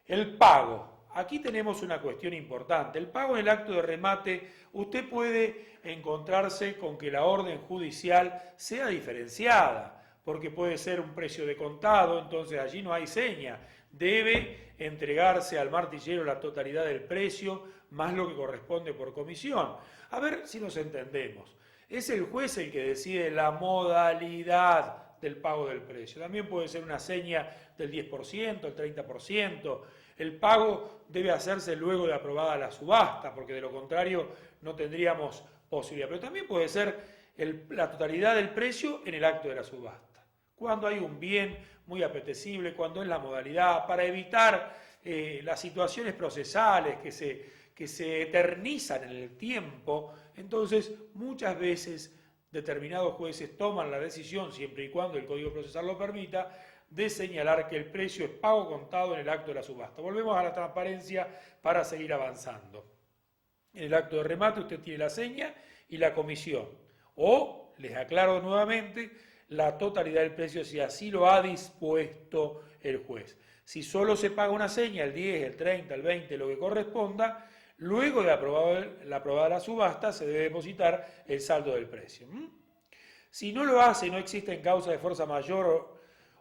El pago. Aquí tenemos una cuestión importante. El pago en el acto de remate, usted puede encontrarse con que la orden judicial sea diferenciada, porque puede ser un precio de contado, entonces allí no hay seña. Debe entregarse al martillero la totalidad del precio, más lo que corresponde por comisión. A ver si nos entendemos. Es el juez el que decide la modalidad del pago del precio. También puede ser una seña del 10%, el 30%. El pago debe hacerse luego de aprobada la subasta, porque de lo contrario no tendríamos posibilidad. Pero también puede ser la totalidad del precio en el acto de la subasta. Cuando hay un bien muy apetecible, cuando es la modalidad, para evitar las situaciones procesales que se eternizan en el tiempo, entonces muchas veces determinados jueces toman la decisión, siempre y cuando el Código Procesal lo permita, de señalar que el precio es pago contado en el acto de la subasta. Volvemos a la transparencia para seguir avanzando. En el acto de remate usted tiene la seña y la comisión. O, les aclaro nuevamente, la totalidad del precio si así lo ha dispuesto el juez. Si solo se paga una seña, el 10, el 30, el 20, lo que corresponda, luego de aprobada la subasta se debe depositar el saldo del precio. Si no lo hace, no existen causas de fuerza mayor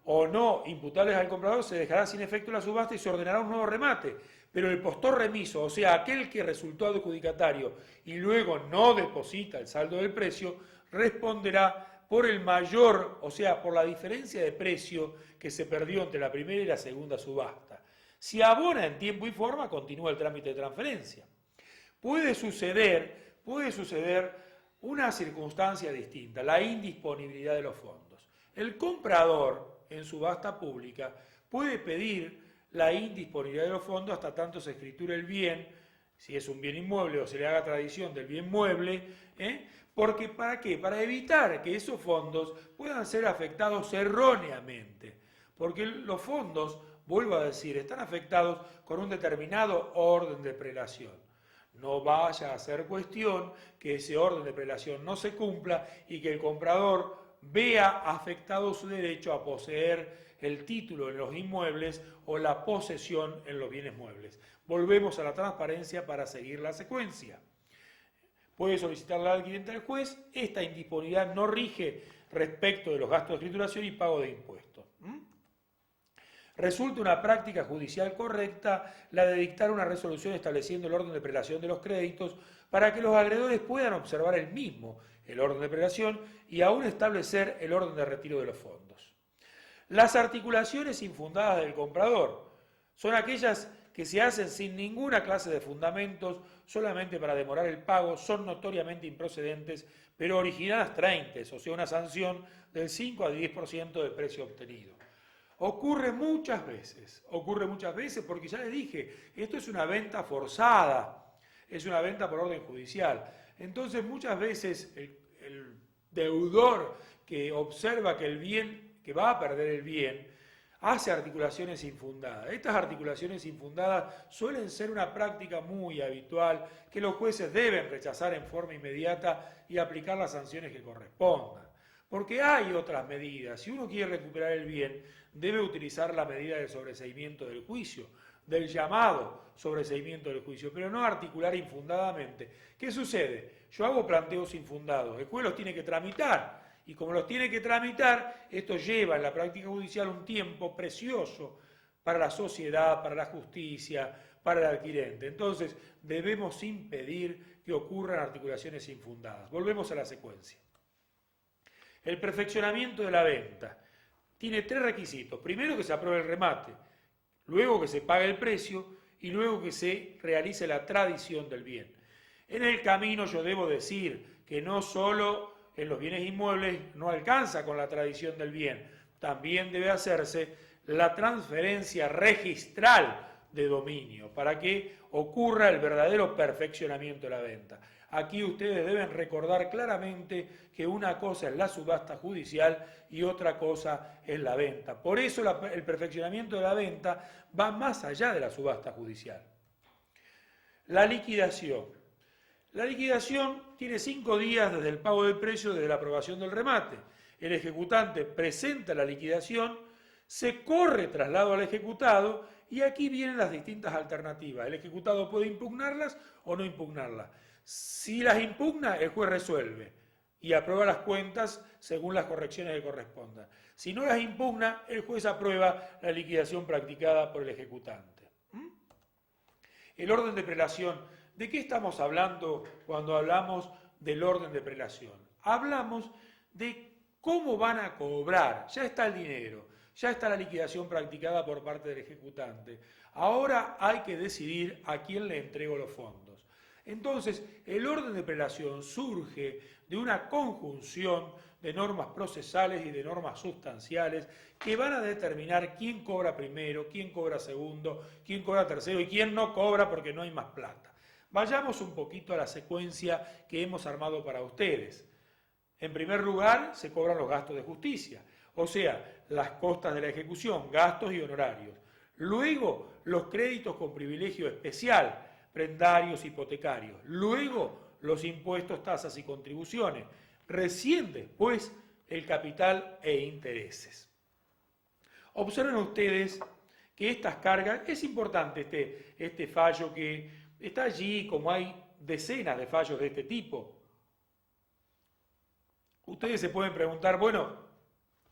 o no imputables al comprador, se dejará sin efecto la subasta y se ordenará un nuevo remate. Pero el postor remiso, o sea, aquel que resultó adjudicatario y luego no deposita el saldo del precio, responderá por el mayor, o sea, por la diferencia de precio que se perdió entre la primera y la segunda subasta. Si abona en tiempo y forma, continúa el trámite de transferencia. Puede suceder una circunstancia distinta, la indisponibilidad de los fondos. El comprador, en subasta pública, puede pedir la indisponibilidad de los fondos hasta tanto se escriture el bien, si es un bien inmueble o se le haga tradición del bien mueble, porque ¿para qué? Para evitar que esos fondos puedan ser afectados erróneamente, porque los fondos, vuelvo a decir, están afectados con un determinado orden de prelación. No vaya a ser cuestión que ese orden de prelación no se cumpla y que el comprador vea afectado su derecho a poseer el título en los inmuebles o la posesión en los bienes muebles. Volvemos a la transparencia para seguir la secuencia. Puede solicitar la adquirente al juez. Esta indisponibilidad no rige respecto de los gastos de escrituración y pago de impuestos. Resulta una práctica judicial correcta la de dictar una resolución estableciendo el orden de prelación de los créditos para que los acreedores puedan observar el mismo, el orden de prelación, y aún establecer el orden de retiro de los fondos. Las articulaciones infundadas del comprador son aquellas que se hacen sin ninguna clase de fundamentos, solamente para demorar el pago, son notoriamente improcedentes, pero originadas traintes, o sea, una sanción del 5 al 10% del precio obtenido. Ocurre muchas veces porque ya les dije, esto es una venta forzada, es una venta por orden judicial. Entonces muchas veces el deudor que observa que va a perder el bien, hace articulaciones infundadas. Estas articulaciones infundadas suelen ser una práctica muy habitual que los jueces deben rechazar en forma inmediata y aplicar las sanciones que correspondan. Porque hay otras medidas. Si uno quiere recuperar el bien, debe utilizar la medida de sobreseimiento del juicio, del llamado sobreseimiento del juicio, pero no articular infundadamente. ¿Qué sucede? Yo hago planteos infundados, el juez los tiene que tramitar, y como los tiene que tramitar, esto lleva en la práctica judicial un tiempo precioso para la sociedad, para la justicia, para el adquirente. Entonces, debemos impedir que ocurran articulaciones infundadas. Volvemos a la secuencia. El perfeccionamiento de la venta tiene 3 requisitos. Primero, que se apruebe el remate, luego que se pague el precio y luego que se realice la tradición del bien. En el camino yo debo decir que no solo en los bienes inmuebles no alcanza con la tradición del bien, también debe hacerse la transferencia registral de dominio, para que ocurra el verdadero perfeccionamiento de la venta. Aquí ustedes deben recordar claramente que una cosa es la subasta judicial y otra cosa es la venta. Por eso el perfeccionamiento de la venta va más allá de la subasta judicial. La liquidación. La liquidación tiene 5 días desde el pago del precio, desde la aprobación del remate. El ejecutante presenta la liquidación, se corre traslado al ejecutado y aquí vienen las distintas alternativas. El ejecutado puede impugnarlas o no impugnarlas. Si las impugna, el juez resuelve y aprueba las cuentas según las correcciones que correspondan. Si no las impugna, el juez aprueba la liquidación practicada por el ejecutante. El orden de prelación. ¿De qué estamos hablando cuando hablamos del orden de prelación? Hablamos de cómo van a cobrar. Ya está el dinero, ya está la liquidación practicada por parte del ejecutante. Ahora hay que decidir a quién le entrego los fondos. Entonces, el orden de prelación surge de una conjunción de normas procesales y de normas sustanciales que van a determinar quién cobra primero, quién cobra segundo, quién cobra tercero y quién no cobra porque no hay más plata. Vayamos un poquito a la secuencia que hemos armado para ustedes. En primer lugar, se cobran los gastos de justicia, o sea, las costas de la ejecución, gastos y honorarios. Luego, los créditos con privilegio especial, prendarios, hipotecarios. Luego, los impuestos, tasas y contribuciones. Recién después, el capital e intereses. Observen ustedes que estas cargas, es importante este fallo que está allí, como hay decenas de fallos de este tipo. Ustedes se pueden preguntar, bueno,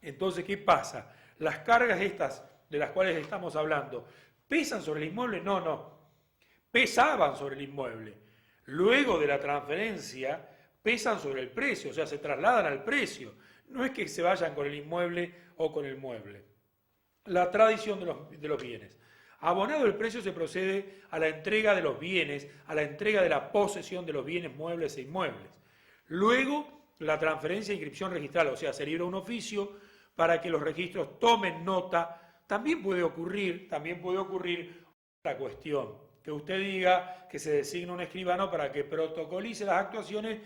entonces, ¿qué pasa? ¿Las cargas estas de las cuales estamos hablando pesan sobre el inmueble? No, no. Pesaban sobre el inmueble. Luego de la transferencia, pesan sobre el precio, o sea, se trasladan al precio. No es que se vayan con el inmueble o con el mueble. La tradición de los bienes. Abonado el precio, se procede a la entrega de los bienes, a la entrega de la posesión de los bienes muebles e inmuebles. Luego, la transferencia e inscripción registral, o sea, se libra un oficio para que los registros tomen nota. También puede ocurrir otra cuestión, que usted diga que se designa un escribano para que protocolice las actuaciones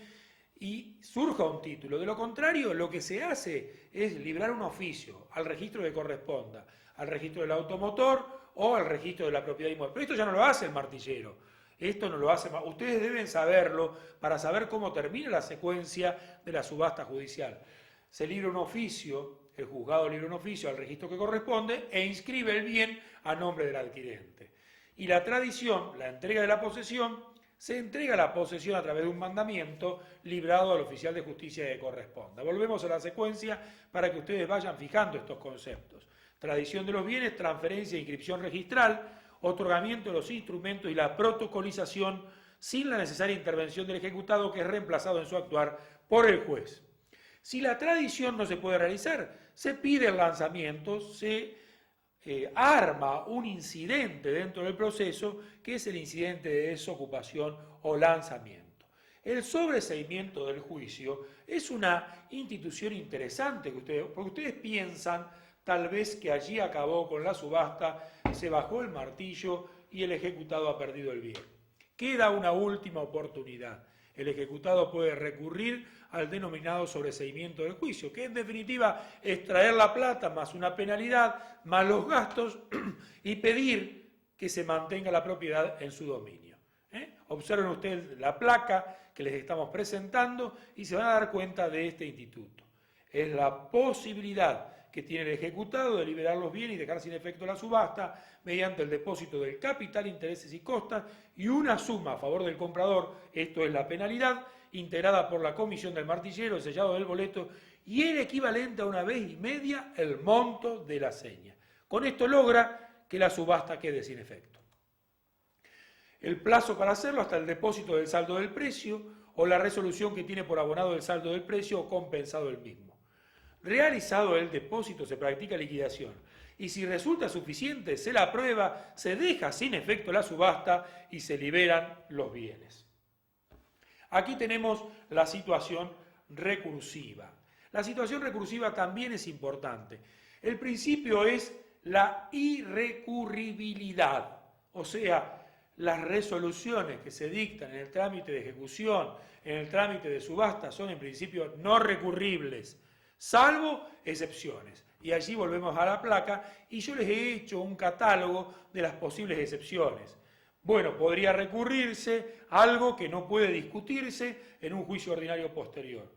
y surja un título. De lo contrario, lo que se hace es librar un oficio al registro que corresponda, al registro del automotor o al registro de la propiedad inmueble. Pero esto ya no lo hace el martillero. Esto no lo hace. Ustedes deben saberlo para saber cómo termina la secuencia de la subasta judicial. Se libra un oficio, el juzgado libra un oficio al registro que corresponde e inscribe el bien a nombre del adquirente. Y la tradición, la entrega de la posesión, se entrega la posesión a través de un mandamiento librado al oficial de justicia que corresponda. Volvemos a la secuencia para que ustedes vayan fijando estos conceptos. Tradición de los bienes, transferencia e inscripción registral, otorgamiento de los instrumentos y la protocolización sin la necesaria intervención del ejecutado, que es reemplazado en su actuar por el juez. Si la tradición no se puede realizar, se pide el lanzamiento, se arma un incidente dentro del proceso, que es el incidente de desocupación o lanzamiento. El sobreseimiento del juicio es una institución interesante, porque ustedes piensan tal vez que allí acabó con la subasta, se bajó el martillo y el ejecutado ha perdido el bien. Queda una última oportunidad. El ejecutado puede recurrir al denominado sobreseimiento del juicio, que en definitiva es traer la plata más una penalidad, más los gastos, y pedir que se mantenga la propiedad en su dominio. Observen ustedes la placa que les estamos presentando y se van a dar cuenta de este instituto. Es la posibilidad que tiene el ejecutado de liberar los bienes y dejar sin efecto la subasta mediante el depósito del capital, intereses y costas y una suma a favor del comprador, esto es la penalidad, integrada por la comisión del martillero, el sellado del boleto y el equivalente a 1,5 veces el monto de la seña. Con esto logra que la subasta quede sin efecto. El plazo para hacerlo hasta el depósito del saldo del precio o la resolución que tiene por abonado el saldo del precio o compensado el mismo. Realizado el depósito, se practica liquidación y si resulta suficiente, se la aprueba, se deja sin efecto la subasta y se liberan los bienes. Aquí tenemos la situación recursiva. La situación recursiva también es importante. El principio es la irrecurribilidad. O sea, las resoluciones que se dictan en el trámite de ejecución, en el trámite de subasta, son en principio no recurribles, salvo excepciones. Y allí volvemos a la placa y yo les he hecho un catálogo de las posibles excepciones. Bueno, podría recurrirse a algo que no puede discutirse en un juicio ordinario posterior.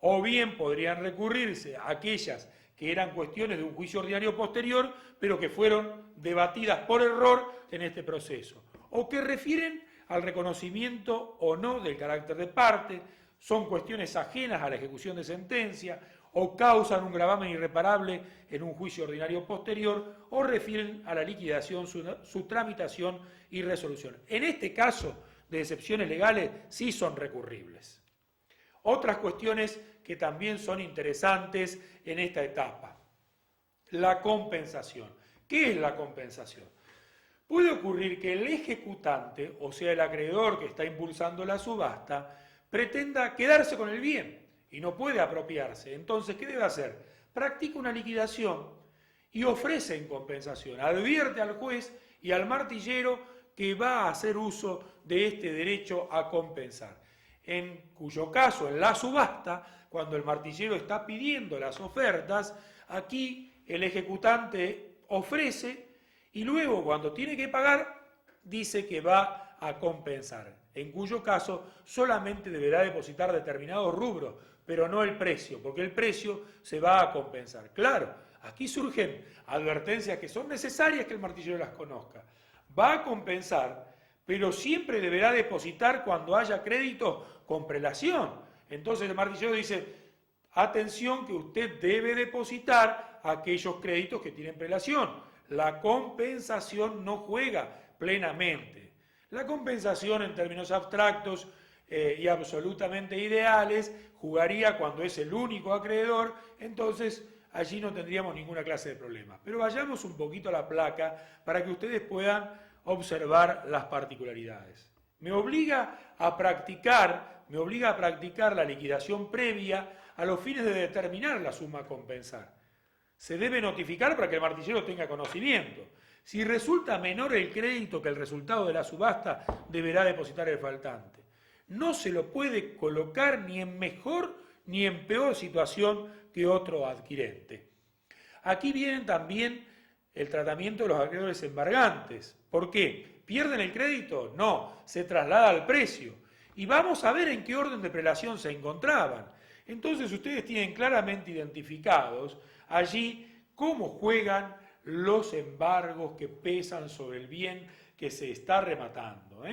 O bien podrían recurrirse a aquellas que eran cuestiones de un juicio ordinario posterior, pero que fueron debatidas por error en este proceso. O que refieren al reconocimiento o no del carácter de parte, son cuestiones ajenas a la ejecución de sentencia, o causan un gravamen irreparable en un juicio ordinario posterior, o refieren a la liquidación, su tramitación y resolución. En este caso de excepciones legales sí son recurribles. Otras cuestiones que también son interesantes en esta etapa. La compensación. ¿Qué es la compensación? Puede ocurrir que el ejecutante, o sea el acreedor que está impulsando la subasta, pretenda quedarse con el bien y no puede apropiarse. Entonces, ¿qué debe hacer? Practica una liquidación y ofrece en compensación. Advierte al juez y al martillero que va a hacer uso de este derecho a compensar. En cuyo caso, en la subasta, cuando el martillero está pidiendo las ofertas, aquí el ejecutante ofrece y luego, cuando tiene que pagar, dice que va a compensar, en cuyo caso solamente deberá depositar determinados rubros, pero no el precio, porque el precio se va a compensar. Claro, aquí surgen advertencias que son necesarias que el martillero las conozca. Va a compensar, pero siempre deberá depositar cuando haya créditos con prelación. Entonces el martillero dice, atención que usted debe depositar aquellos créditos que tienen prelación. La compensación no juega plenamente. La compensación en términos abstractos y absolutamente ideales jugaría cuando es el único acreedor, entonces allí no tendríamos ninguna clase de problema. Pero vayamos un poquito a la placa para que ustedes puedan observar las particularidades. Me obliga a practicar la liquidación previa a los fines de determinar la suma a compensar. Se debe notificar para que el martillero tenga conocimiento. Si resulta menor el crédito que el resultado de la subasta, deberá depositar el faltante. No se lo puede colocar ni en mejor ni en peor situación que otro adquirente. Aquí viene también el tratamiento de los acreedores embargantes. ¿Por qué? ¿Pierden el crédito? No, se traslada al precio. Y vamos a ver en qué orden de prelación se encontraban. Entonces ustedes tienen claramente identificados allí cómo juegan los embargos que pesan sobre el bien que se está rematando.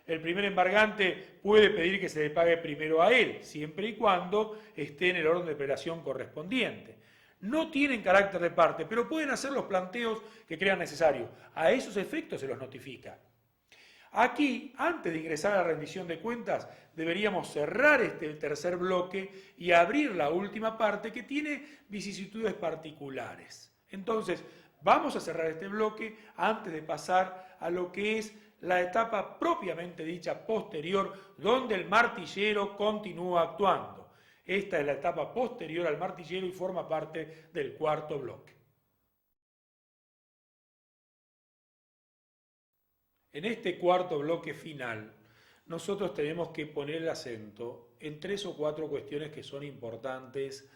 El primer embargante puede pedir que se le pague primero a él, siempre y cuando esté en el orden de prelación correspondiente. No tienen carácter de parte, pero pueden hacer los planteos que crean necesarios. A esos efectos se los notifica. Aquí, antes de ingresar a la rendición de cuentas, deberíamos cerrar este tercer bloque y abrir la última parte que tiene vicisitudes particulares. Entonces, vamos a cerrar este bloque antes de pasar a lo que es la etapa propiamente dicha posterior, donde el martillero continúa actuando. Esta es la etapa posterior al martillero y forma parte del cuarto bloque. En este cuarto bloque final, nosotros tenemos que poner el acento en 3 o 4 cuestiones que son importantes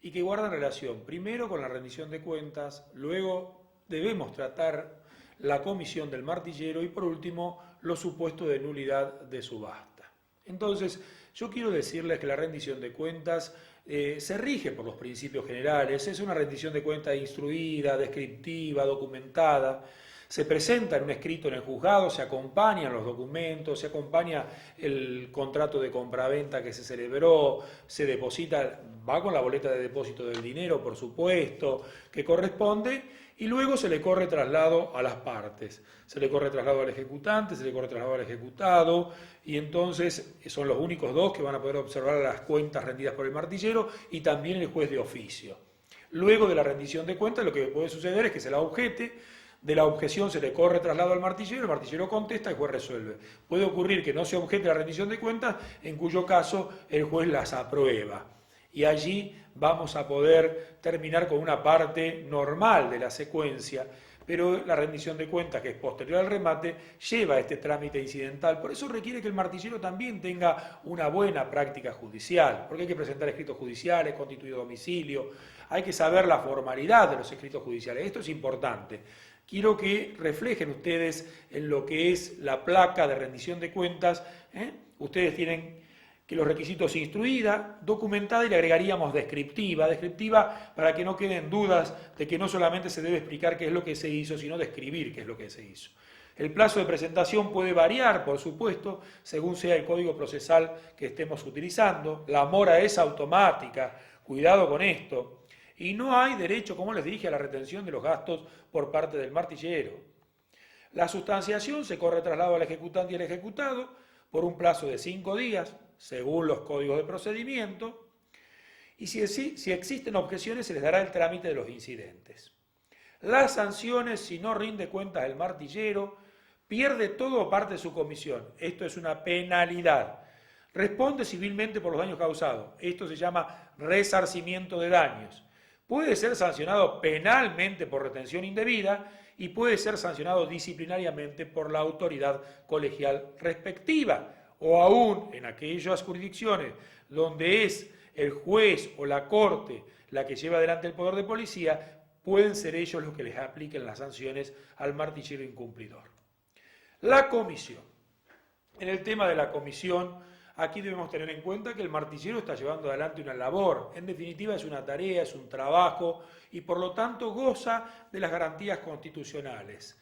y que guardan relación, primero con la rendición de cuentas, luego debemos tratar la comisión del martillero y por último los supuestos de nulidad de subasta. Entonces, yo quiero decirles que la rendición de cuentas se rige por los principios generales, es una rendición de cuentas instruida, descriptiva, documentada. Se presenta en un escrito en el juzgado, se acompañan los documentos, se acompaña el contrato de compraventa que se celebró, se deposita, va con la boleta de depósito del dinero, por supuesto, que corresponde, y luego se le corre traslado a las partes. Se le corre traslado al ejecutante, se le corre traslado al ejecutado, y entonces son los únicos dos que van a poder observar las cuentas rendidas por el martillero y también el juez de oficio. Luego de la rendición de cuentas, lo que puede suceder es que se la objete. De la objeción se le corre traslado al martillero, el martillero contesta, el juez resuelve. Puede ocurrir que no se objete la rendición de cuentas, en cuyo caso el juez las aprueba. Y allí vamos a poder terminar con una parte normal de la secuencia, pero la rendición de cuentas, que es posterior al remate, lleva este trámite incidental. Por eso requiere que el martillero también tenga una buena práctica judicial, porque hay que presentar escritos judiciales, constituido domicilio, hay que saber la formalidad de los escritos judiciales. Esto es importante. Quiero que reflejen ustedes en lo que es la placa de rendición de cuentas. Ustedes tienen que los requisitos instruida, documentada, y le agregaríamos descriptiva. Descriptiva para que no queden dudas de que no solamente se debe explicar qué es lo que se hizo, sino describir qué es lo que se hizo. El plazo de presentación puede variar, por supuesto, según sea el código procesal que estemos utilizando. La mora es automática, cuidado con esto. Y no hay derecho, como les dije, a la retención de los gastos por parte del martillero. La sustanciación se corre traslado al ejecutante y al ejecutado por un plazo de 5 días, según los códigos de procedimiento, y si existen objeciones se les dará el trámite de los incidentes. Las sanciones, si no rinde cuentas el martillero, pierde todo o parte de su comisión. Esto es una penalidad. Responde civilmente por los daños causados. Esto se llama resarcimiento de daños. Puede ser sancionado penalmente por retención indebida y puede ser sancionado disciplinariamente por la autoridad colegial respectiva, o aún en aquellas jurisdicciones donde es el juez o la corte la que lleva adelante el poder de policía, pueden ser ellos los que les apliquen las sanciones al martillero incumplidor. La comisión. En el tema de la comisión, aquí debemos tener en cuenta que el martillero está llevando adelante una labor. En definitiva, es una tarea, es un trabajo y por lo tanto goza de las garantías constitucionales.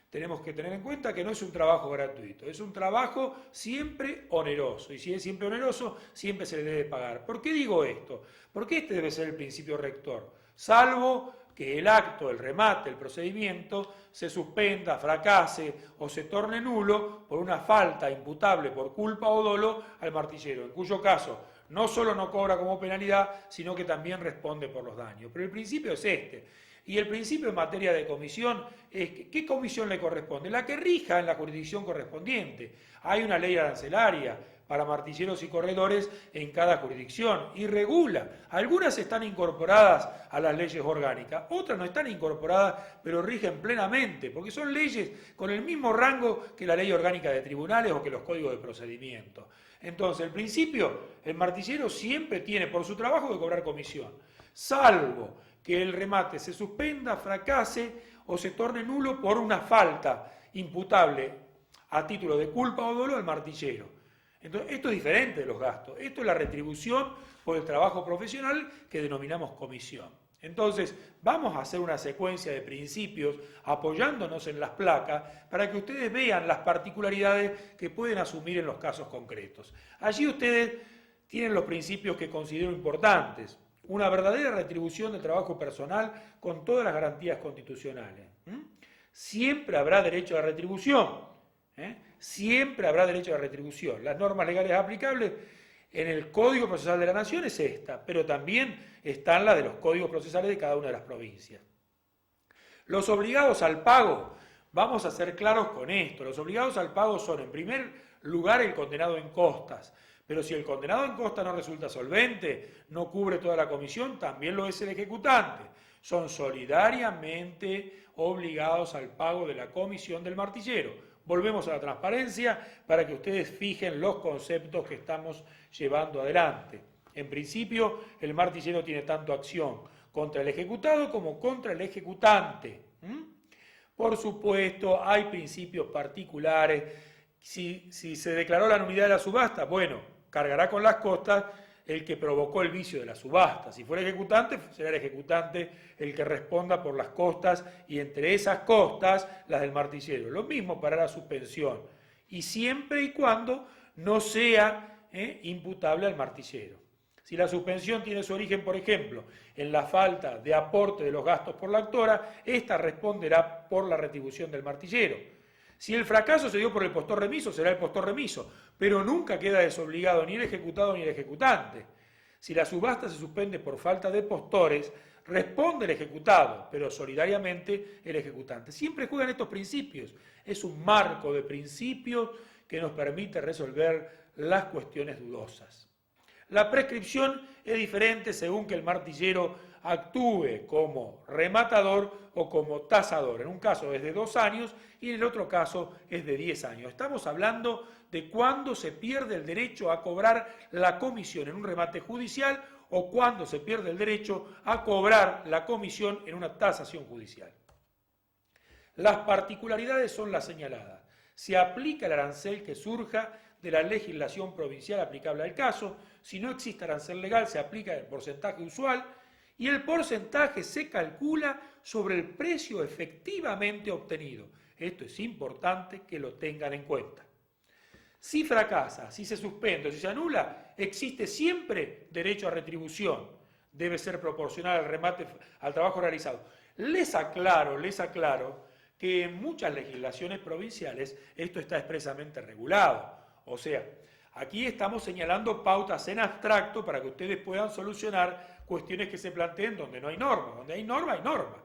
Tenemos que tener en cuenta que no es un trabajo gratuito, es un trabajo siempre oneroso. Y si es siempre oneroso, siempre se le debe pagar. ¿Por qué digo esto? Porque este debe ser el principio rector. Salvo que el acto, el remate, el procedimiento se suspenda, fracase o se torne nulo por una falta imputable por culpa o dolo al martillero, en cuyo caso no solo no cobra como penalidad, sino que también responde por los daños. Pero el principio es este. Y el principio en materia de comisión es que, ¿qué comisión le corresponde? La que rija en la jurisdicción correspondiente. Hay una ley arancelaria para martilleros y corredores en cada jurisdicción y regula. Algunas están incorporadas a las leyes orgánicas, otras no están incorporadas, pero rigen plenamente, porque son leyes con el mismo rango que la ley orgánica de tribunales o que los códigos de procedimiento. Entonces, el principio, el martillero siempre tiene por su trabajo que cobrar comisión, salvo que el remate se suspenda, fracase o se torne nulo por una falta imputable a título de culpa o dolo al martillero. Entonces, esto es diferente de los gastos. Esto es la retribución por el trabajo profesional que denominamos comisión. Entonces, vamos a hacer una secuencia de principios apoyándonos en las placas para que ustedes vean las particularidades que pueden asumir en los casos concretos. Allí ustedes tienen los principios que considero importantes. Una verdadera retribución del trabajo personal con todas las garantías constitucionales. Siempre habrá derecho a retribución. Siempre habrá derecho a retribución. Las normas legales aplicables en el Código Procesal de la Nación es esta, pero también están las de los códigos procesales de cada una de las provincias. Los obligados al pago, vamos a ser claros con esto, los obligados al pago son en primer lugar el condenado en costas, pero si el condenado en costa no resulta solvente, no cubre toda la comisión, también lo es el ejecutante. Son solidariamente obligados al pago de la comisión del martillero. Volvemos a la transparencia para que ustedes fijen los conceptos que estamos llevando adelante. En principio, el martillero tiene tanto acción contra el ejecutado como contra el ejecutante. Por supuesto, hay principios particulares. Si se declaró la nulidad de la subasta, bueno, cargará con las costas el que provocó el vicio de la subasta. Si fuera ejecutante, será el ejecutante el que responda por las costas y entre esas costas las del martillero. Lo mismo para la suspensión. Y siempre y cuando no sea imputable al martillero. Si la suspensión tiene su origen, por ejemplo, en la falta de aporte de los gastos por la actora, ésta responderá por la retribución del martillero. Si el fracaso se dio por el postor remiso, será el postor remiso, pero nunca queda desobligado ni el ejecutado ni el ejecutante. Si la subasta se suspende por falta de postores, responde el ejecutado, pero solidariamente el ejecutante. Siempre juegan estos principios. Es un marco de principios que nos permite resolver las cuestiones dudosas. La prescripción es diferente según que el martillero actúe como rematador o como tasador. En un caso es de 2 años y en el otro caso es de 10 años. Estamos hablando de cuándo se pierde el derecho a cobrar la comisión en un remate judicial o cuándo se pierde el derecho a cobrar la comisión en una tasación judicial. Las particularidades son las señaladas. Se aplica el arancel que surja de la legislación provincial aplicable al caso. Si no existe arancel legal, se aplica el porcentaje usual y el porcentaje se calcula sobre el precio efectivamente obtenido. Esto es importante que lo tengan en cuenta. Si fracasa, si se suspende o si se anula, existe siempre derecho a retribución. Debe ser proporcional al remate, al trabajo realizado. Les aclaro que en muchas legislaciones provinciales esto está expresamente regulado. O sea, aquí estamos señalando pautas en abstracto para que ustedes puedan solucionar cuestiones que se planteen donde no hay norma. Donde hay norma, hay norma.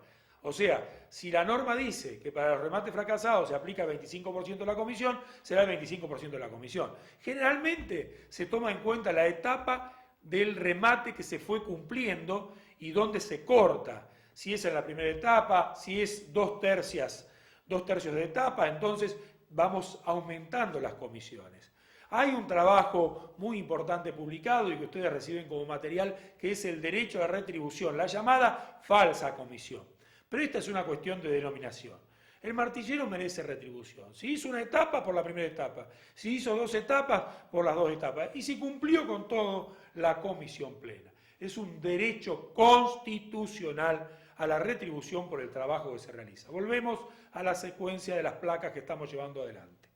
O sea, si la norma dice que para los remates fracasados se aplica el 25% de la comisión, será el 25% de la comisión. Generalmente se toma en cuenta la etapa del remate que se fue cumpliendo y donde se corta. Si es en la primera etapa, si es 2/3 de etapa, entonces vamos aumentando las comisiones. Hay un trabajo muy importante publicado y que ustedes reciben como material, que es el derecho a retribución, la llamada falsa comisión. Pero esta es una cuestión de denominación. El martillero merece retribución. Si hizo una etapa, por la primera etapa. Si hizo 2 etapas, por las 2 etapas. Y si cumplió con todo, la comisión plena. Es un derecho constitucional a la retribución por el trabajo que se realiza. Volvemos a la secuencia de las placas que estamos llevando adelante.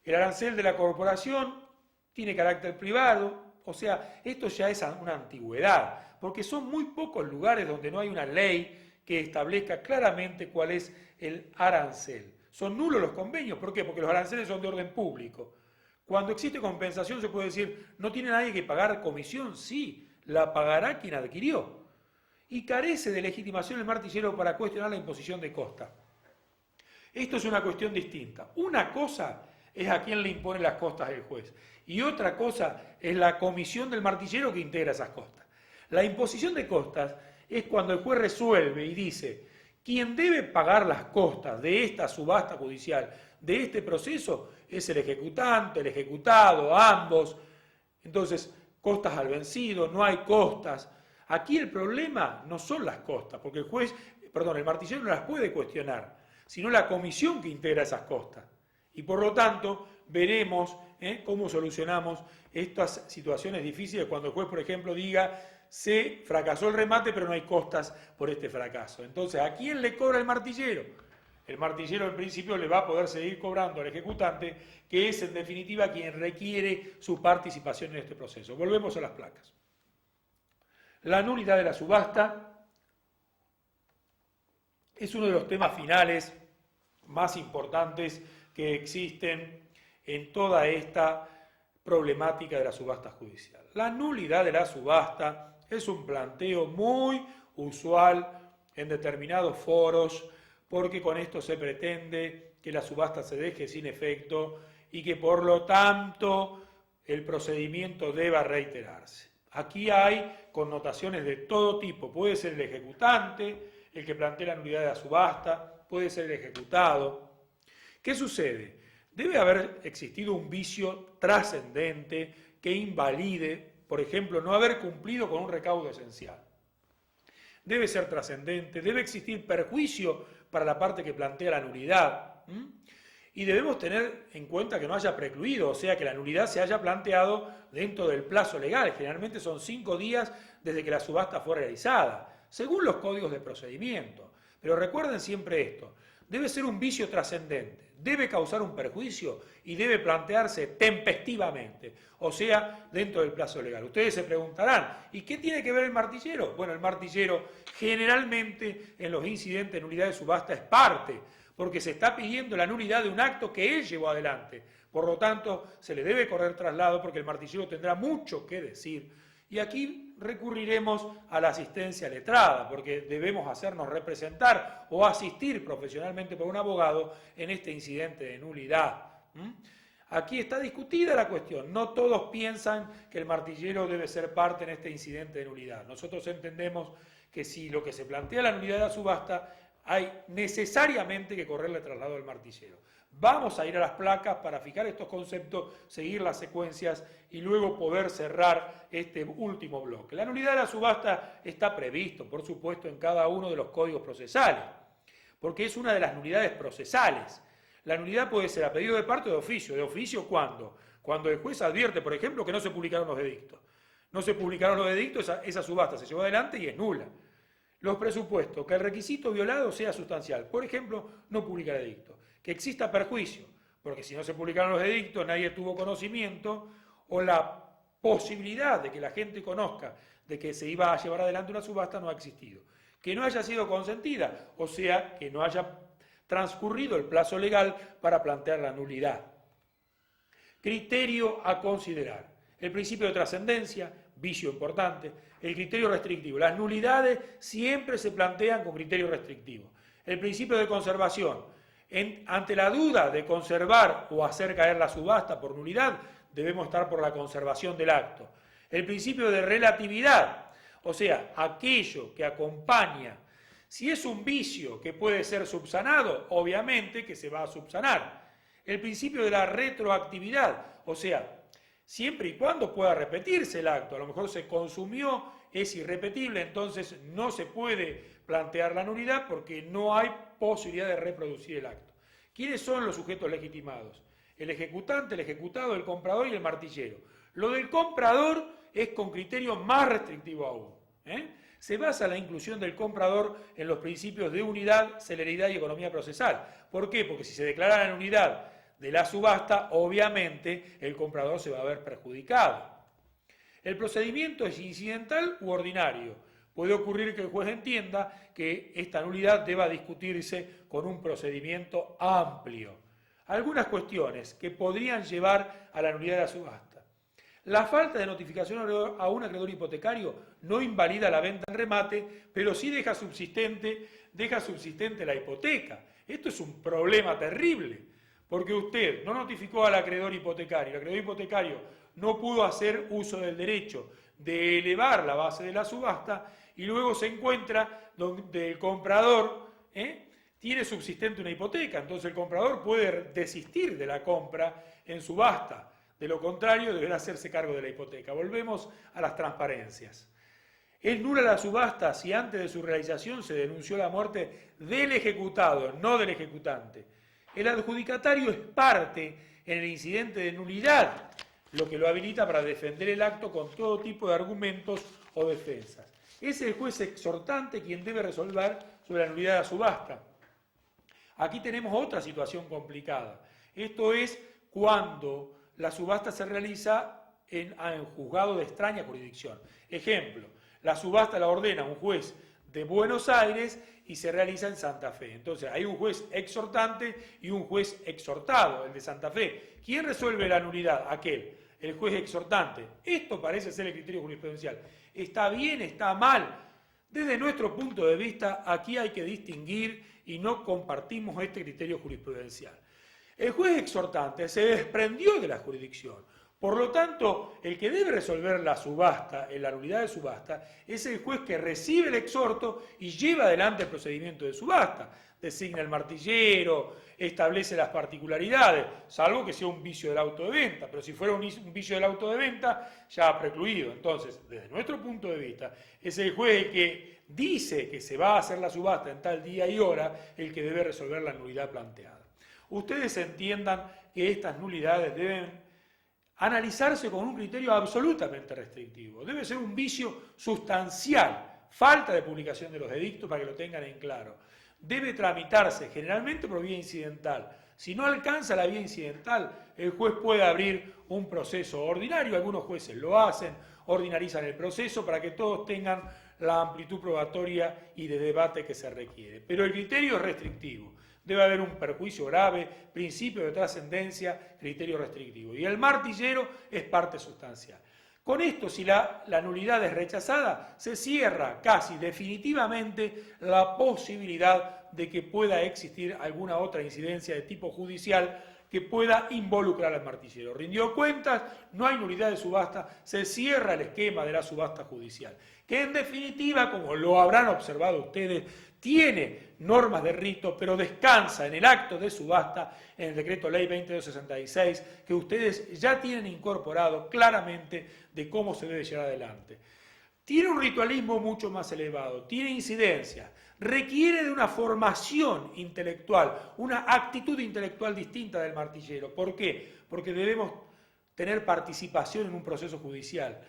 El arancel de la corporación tiene carácter privado, o sea, esto ya es una antigüedad, porque son muy pocos lugares donde no hay una ley que establezca claramente cuál es el arancel. Son nulos los convenios, ¿por qué? Porque los aranceles son de orden público. Cuando existe compensación se puede decir, ¿no tiene nadie que pagar comisión? Sí, la pagará quien adquirió. Y carece de legitimación el martillero para cuestionar la imposición de costa. Esto es una cuestión distinta. Una cosa es a quién le impone las costas el juez y otra cosa es la comisión del martillero que integra esas costas. La imposición de costas es cuando el juez resuelve y dice, quien debe pagar las costas de esta subasta judicial, de este proceso, es el ejecutante, el ejecutado, ambos. Entonces, costas al vencido, no hay costas. Aquí el problema no son las costas, porque el martillero no las puede cuestionar, sino la comisión que integra esas costas. Y por lo tanto, veremos cómo solucionamos estas situaciones difíciles cuando el juez, por ejemplo, diga se fracasó el remate, pero no hay costas por este fracaso. Entonces, ¿a quién le cobra el martillero? El martillero, en principio, le va a poder seguir cobrando al ejecutante, que es, en definitiva, quien requiere su participación en este proceso. Volvemos a las placas. La nulidad de la subasta es uno de los temas finales más importantes que existen en toda esta problemática de la subasta judicial. La nulidad de la subasta es un planteo muy usual en determinados foros, porque con esto se pretende que la subasta se deje sin efecto y que por lo tanto el procedimiento deba reiterarse. Aquí hay connotaciones de todo tipo, puede ser el ejecutante, el que plantea la nulidad de la subasta, puede ser el ejecutado. ¿Qué sucede? Debe haber existido un vicio trascendente que invalide, por ejemplo, no haber cumplido con un recaudo esencial. Debe ser trascendente, debe existir perjuicio para la parte que plantea la nulidad. Y debemos tener en cuenta que no haya precluido, o sea, que la nulidad se haya planteado dentro del plazo legal. Generalmente son 5 días desde que la subasta fue realizada, según los códigos de procedimiento. Pero recuerden siempre esto, debe ser un vicio trascendente, debe causar un perjuicio y debe plantearse tempestivamente, o sea, dentro del plazo legal. Ustedes se preguntarán, ¿y qué tiene que ver el martillero? Bueno, el martillero generalmente en los incidentes de nulidad de subasta es parte, porque se está pidiendo la nulidad de un acto que él llevó adelante. Por lo tanto, se le debe correr traslado porque el martillero tendrá mucho que decir. Y aquí recurriremos a la asistencia letrada, porque debemos hacernos representar o asistir profesionalmente por un abogado en este incidente de nulidad. Aquí está discutida la cuestión. No todos piensan que el martillero debe ser parte en este incidente de nulidad. Nosotros entendemos que si lo que se plantea la nulidad de la subasta, hay necesariamente que correrle traslado al martillero. Vamos a ir a las placas para fijar estos conceptos, seguir las secuencias y luego poder cerrar este último bloque. La nulidad de la subasta está previsto, por supuesto, en cada uno de los códigos procesales, porque es una de las nulidades procesales. La nulidad puede ser a pedido de parte o de oficio. ¿De oficio cuándo? Cuando el juez advierte, por ejemplo, que no se publicaron los edictos. No se publicaron los edictos, esa subasta se llevó adelante y es nula. Los presupuestos, que el requisito violado sea sustancial. Por ejemplo, no publicar edicto. Que exista perjuicio, porque si no se publicaron los edictos, nadie tuvo conocimiento, o la posibilidad de que la gente conozca de que se iba a llevar adelante una subasta no ha existido. Que no haya sido consentida, o sea, que no haya transcurrido el plazo legal para plantear la nulidad. Criterio a considerar. El principio de trascendencia, vicio importante. El criterio restrictivo. Las nulidades siempre se plantean con criterio restrictivo. El principio de conservación. Ante la duda de conservar o hacer caer la subasta por nulidad, debemos estar por la conservación del acto. El principio de relatividad, o sea, aquello que acompaña. Si es un vicio que puede ser subsanado, obviamente que se va a subsanar. El principio de la retroactividad, o sea, siempre y cuando pueda repetirse el acto, a lo mejor se consumió, es irrepetible, entonces no se puede plantear la nulidad porque no hay posibilidad de reproducir el acto. ¿Quiénes son los sujetos legitimados? El ejecutante, el ejecutado, el comprador y el martillero. Lo del comprador es con criterio más restrictivo aún. Se basa la inclusión del comprador en los principios de unidad, celeridad y economía procesal. ¿Por qué? Porque si se declara la nulidad de la subasta, obviamente el comprador se va a ver perjudicado. El procedimiento es incidental u ordinario. Puede ocurrir que el juez entienda que esta nulidad deba discutirse con un procedimiento amplio. Algunas cuestiones que podrían llevar a la nulidad de la subasta. La falta de notificación a un acreedor hipotecario no invalida la venta en remate, pero sí deja subsistente la hipoteca. Esto es un problema terrible, porque usted no notificó al acreedor hipotecario, el acreedor hipotecario no pudo hacer uso del derecho de elevar la base de la subasta y luego se encuentra donde el comprador tiene subsistente una hipoteca, entonces el comprador puede desistir de la compra en subasta. De lo contrario, deberá hacerse cargo de la hipoteca. Volvemos a las transparencias. Es nula la subasta si antes de su realización se denunció la muerte del ejecutado, no del ejecutante. El adjudicatario es parte en el incidente de nulidad, lo que lo habilita para defender el acto con todo tipo de argumentos o defensas. Es el juez exhortante quien debe resolver sobre la nulidad de la subasta. Aquí tenemos otra situación complicada. Esto es cuando la subasta se realiza en juzgado de extraña jurisdicción. Ejemplo, la subasta la ordena un juez de Buenos Aires y se realiza en Santa Fe. Entonces hay un juez exhortante y un juez exhortado, el de Santa Fe. ¿Quién resuelve la nulidad? Aquel, el juez exhortante. Esto parece ser el criterio jurisprudencial. ¿Está bien? ¿Está mal? Desde nuestro punto de vista, aquí hay que distinguir y no compartimos este criterio jurisprudencial. El juez exhortante se desprendió de la jurisdicción. Por lo tanto, el que debe resolver la subasta, la nulidad de subasta, es el juez que recibe el exhorto y lleva adelante el procedimiento de subasta. Designa el martillero, establece las particularidades, salvo que sea un vicio del auto de venta. Pero si fuera un vicio del auto de venta, ya ha precluido. Entonces, desde nuestro punto de vista, es el juez el que dice que se va a hacer la subasta en tal día y hora, el que debe resolver la nulidad planteada. Ustedes entiendan que estas nulidades deben analizarse con un criterio absolutamente restrictivo. Debe ser un vicio sustancial, falta de publicación de los edictos para que lo tengan en claro. Debe tramitarse generalmente por vía incidental. Si no alcanza la vía incidental, el juez puede abrir un proceso ordinario, algunos jueces lo hacen, ordinarizan el proceso para que todos tengan la amplitud probatoria y de debate que se requiere. Pero el criterio es restrictivo. Debe haber un perjuicio grave, principio de trascendencia, criterio restrictivo. Y el martillero es parte sustancial. Con esto, si la nulidad es rechazada, se cierra casi definitivamente la posibilidad de que pueda existir alguna otra incidencia de tipo judicial que pueda involucrar al martillero. Rindió cuentas, no hay nulidad de subasta, se cierra el esquema de la subasta judicial, que en definitiva, como lo habrán observado ustedes, tiene normas de rito, pero descansa en el acto de subasta, en el decreto ley 2266, que ustedes ya tienen incorporado claramente de cómo se debe llevar adelante. Tiene un ritualismo mucho más elevado, tiene incidencia, requiere de una formación intelectual, una actitud intelectual distinta del martillero. ¿Por qué? Porque debemos tener participación en un proceso judicial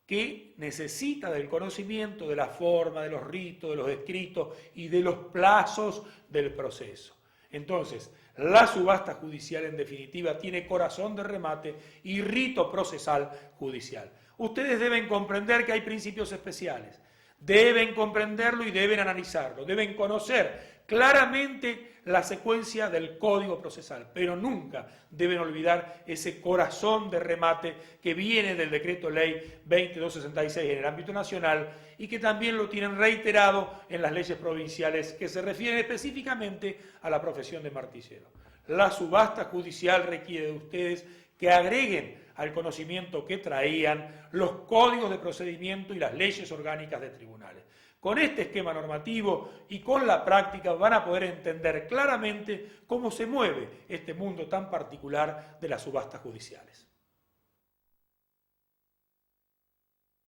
que necesita del conocimiento de la forma, de los ritos, de los escritos y de los plazos del proceso. Entonces, la subasta judicial en definitiva tiene corazón de remate y rito procesal judicial. Ustedes deben comprender que hay principios especiales, deben comprenderlo y deben analizarlo, deben conocer claramente la secuencia del Código Procesal, pero nunca deben olvidar ese corazón de remate que viene del Decreto Ley 2266 en el ámbito nacional y que también lo tienen reiterado en las leyes provinciales que se refieren específicamente a la profesión de martillero. La subasta judicial requiere de ustedes que agreguen al conocimiento que traían los códigos de procedimiento y las leyes orgánicas de tribunales. Con este esquema normativo y con la práctica van a poder entender claramente cómo se mueve este mundo tan particular de las subastas judiciales.